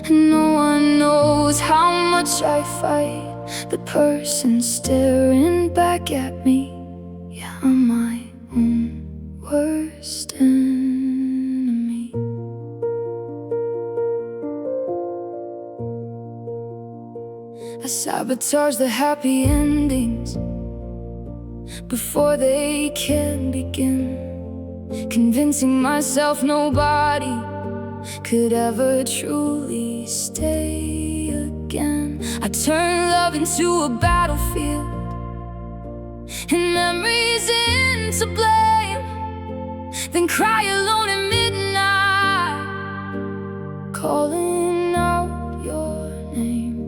and no one knows how much I fight the person staring back at me. Yeah, I'm my own worst enemy. I sabotage the happy endings before they can begin, convincing myself nobody could ever truly stay again. I turn love into a battlefield and memories into blame, then cry alone at midnight, calling out your name.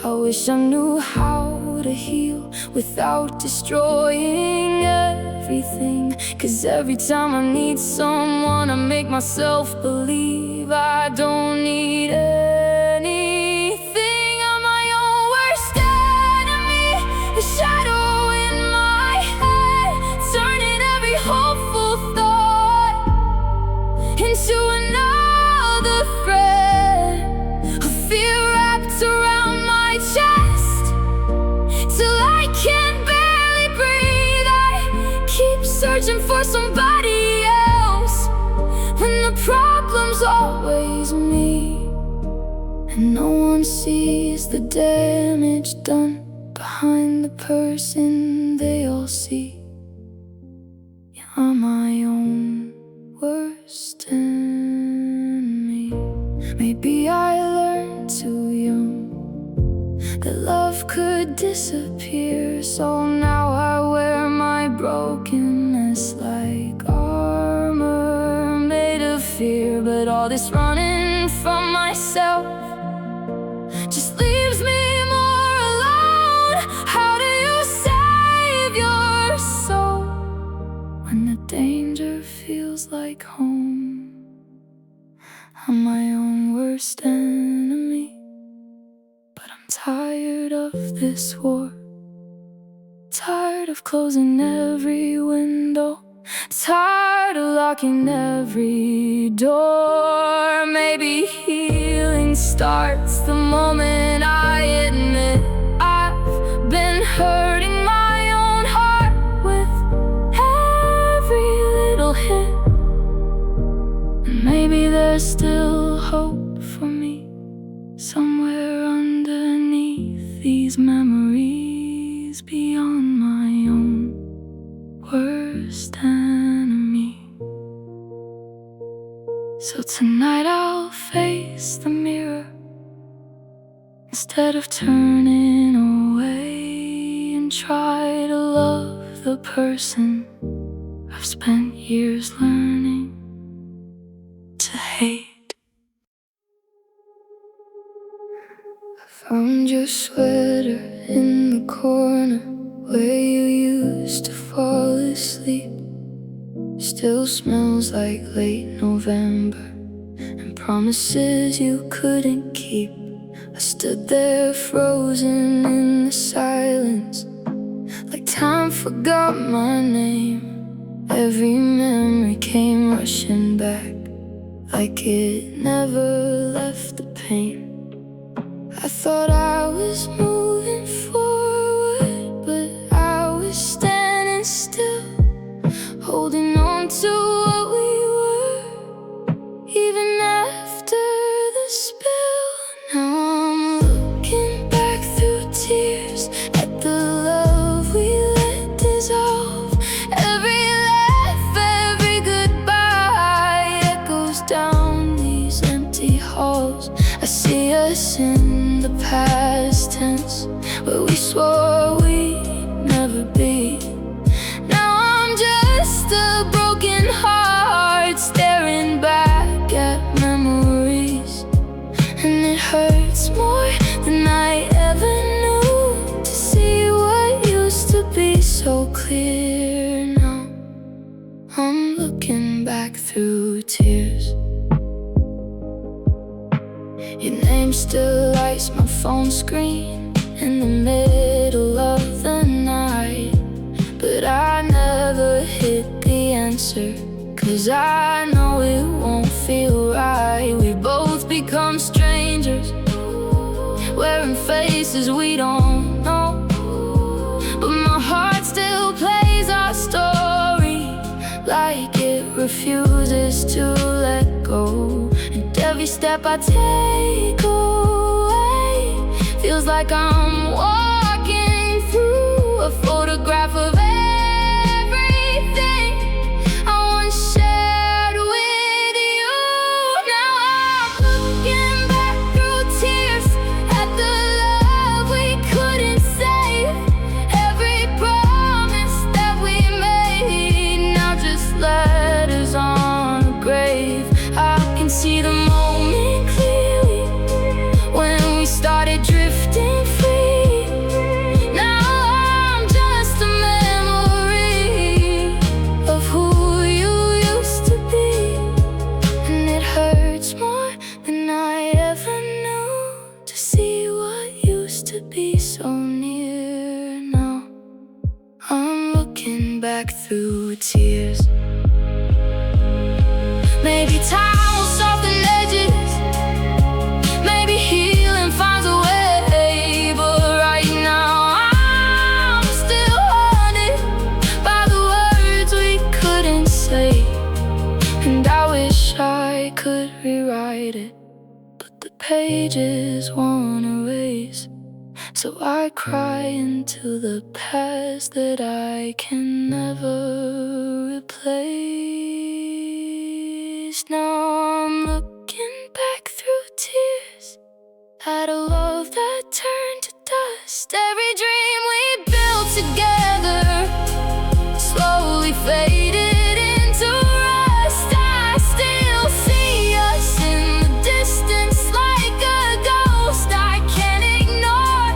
I wish I knew how to heal without destroying everything, 'cause every time I need someone, I make myself believe I don't need anything. I'm my own worst enemy, a shadow in my head, turning every hopeful thought into another threat. wishing for somebody else, when the problem's always me, and no one sees the damage done behind the person they all see. Yeah, I'm my own worst enemy. Maybe I learned too young that love could disappear, so now I wear my brokenness like armor made of fear. But all this running from myself just leaves me more alone. How do you save your soul when the danger feels like home? I'm my own worst enemy, but I'm tired of this war. Tired of closing every window, tired of locking every door. Maybe healing starts the moment I admit I've been hurting my own heart with every little hit. And maybe there's still hope for me somewhere underneath these memories, beyond my own worst enemy. So tonight I'll face the mirror instead of turning away, and try to love the person I've spent years learning to hate. Found your sweater in the corner where you used to fall asleep. Still smells like late November and promises you couldn't keep. I stood there frozen in the silence, like time forgot my name. Every memory came rushing back, like it never left the pain. I thought I was moving forward, but I was standing still, holding on to what we were, even after the spill. Now I'm looking back through tears at the love we let dissolve. Every laugh, every goodbye echoes down these empty halls. I see us in the past tense, where we swore we'd never be. Now I'm just a broken heart staring back at memories, and it hurts more than I ever knew to see what used to be so clear. Now I'm looking back through tears. Your name still lights my phone screen in the middle of the night, but I never hit the answer, 'cause I know it won't feel right. We both become strangers, wearing faces we don't know, but my heart still plays our story like it refuses to let go. And every step I take away feels like I'm walking through a photograph of everything I once shared with you. Now I'm looking back through tears at the love we couldn't save, every promise that we made, now just letters on a grave. I can see the moment clearly when we started drifting free. Now I'm just a memory of who you used to be, and it hurts more than I ever knew to see what used to be so near. Now I'm looking back through tears. Maybe time will soften edges, maybe healing finds a way, but right now I'm still haunted by the words we pages won't erase, so I cry into the past that I can never replace. Now I'm looking back through tears at a love that turned to dust. Every dream we built together slowly faded into rust. I still see us in the distance like a ghost I can't ignore,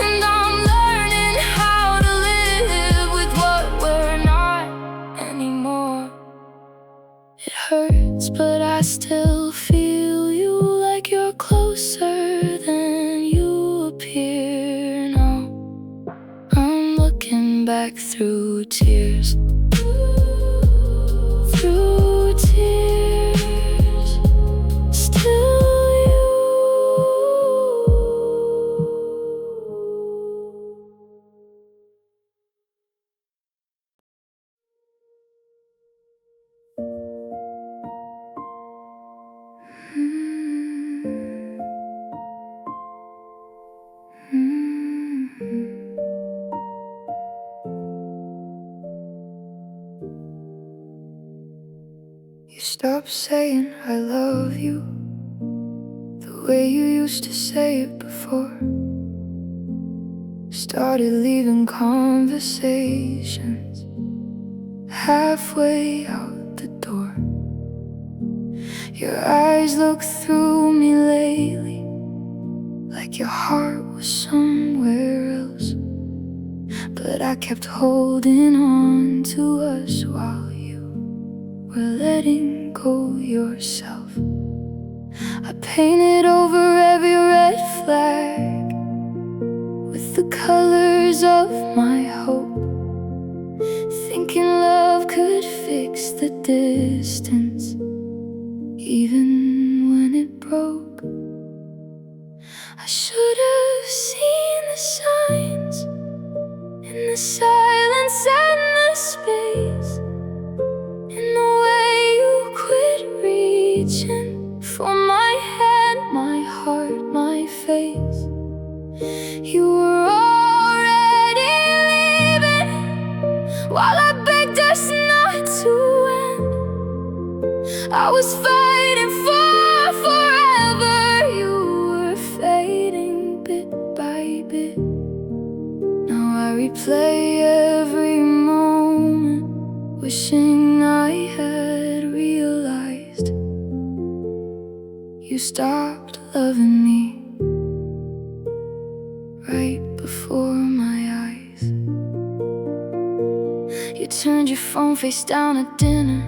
and I'm learning how to live with what we're not anymore. It hurts, but I still feel you like you're closer than you appear now. I'm looking back through tears, through tears, still you. You stopped saying I love you the way you used to say it before. Started leaving conversations halfway out the door. Your eyes look through me lately like your heart was somewhere else, but I kept holding on to us while you were letting go yourself. I painted over every red flag with the colors of my hope, thinking love could fix the distance even when it broke. I should have seen the signs in the silence and the space, in the way you quit reaching for my hand, my heart, my face. You were already leaving while I begged us not to end. I was fighting for forever. You were fading bit by bit. Now I replay every moment, wishing I had realized you stopped loving me right before my eyes. You turned your phone face down at dinner,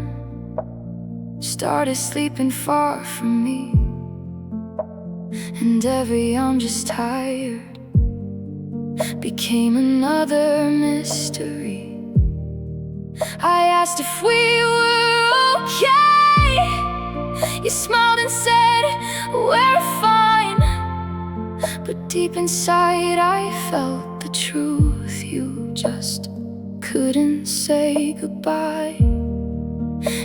started sleeping far from me, and every "I'm just tired" became another mystery. I asked if we were okay. You smiled and said, "We're fine." But deep inside I felt the truth. You just couldn't say goodbye.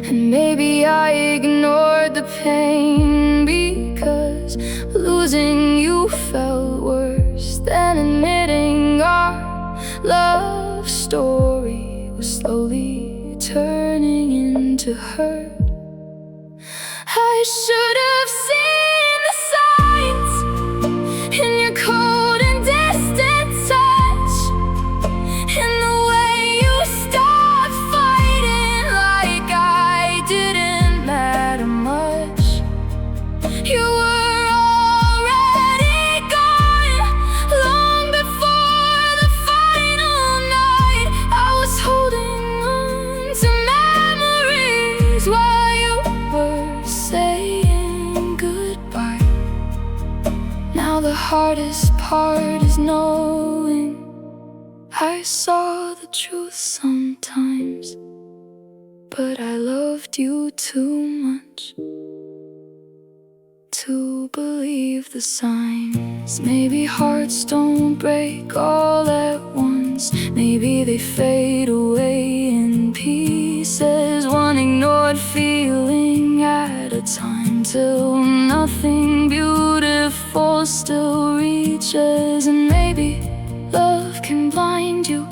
And maybe I ignored the pain because losing you felt worse than admitting our love story was slowly turning into hurt. I should have seen the signs in your cold and distant touch, in the way you stopped fighting like I didn't matter much. You were already gone long before the final night. I was holding on to memories while you were saying goodbye. Now the hardest part is knowing I saw the truth sometimes, but I loved you too much to believe the signs. Maybe hearts don't break all at once. Maybe they fade away in pieces, one ignored feeling at a time. until nothing beautiful still reaches. And maybe love can blind you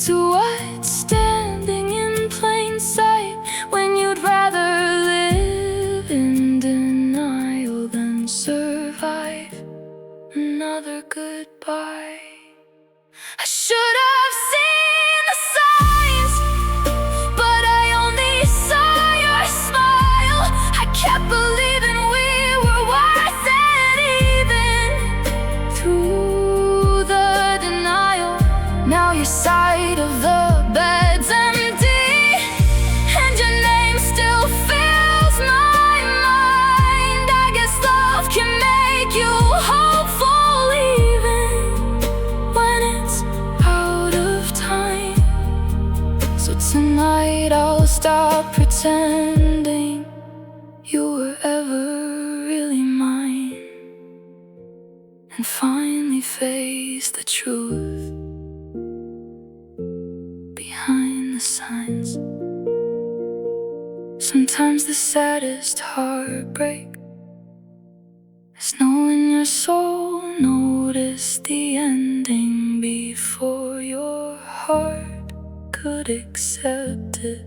to what's standing in plain sight, when you'd rather live in denial than survive another goodbye. I should have seen the signs, but I only saw your smile. I kept believing we were worth it, even through the denial. Now your side of the bed's empty, and your name still fills my mind. I guess love can make you hopeful even when it's out of time. So tonight I'll stop pretending you were ever really mine, and finally face the truth behind the signs. Sometimes the saddest heartbreak is knowing your soul noticed the ending before your heart could accept it.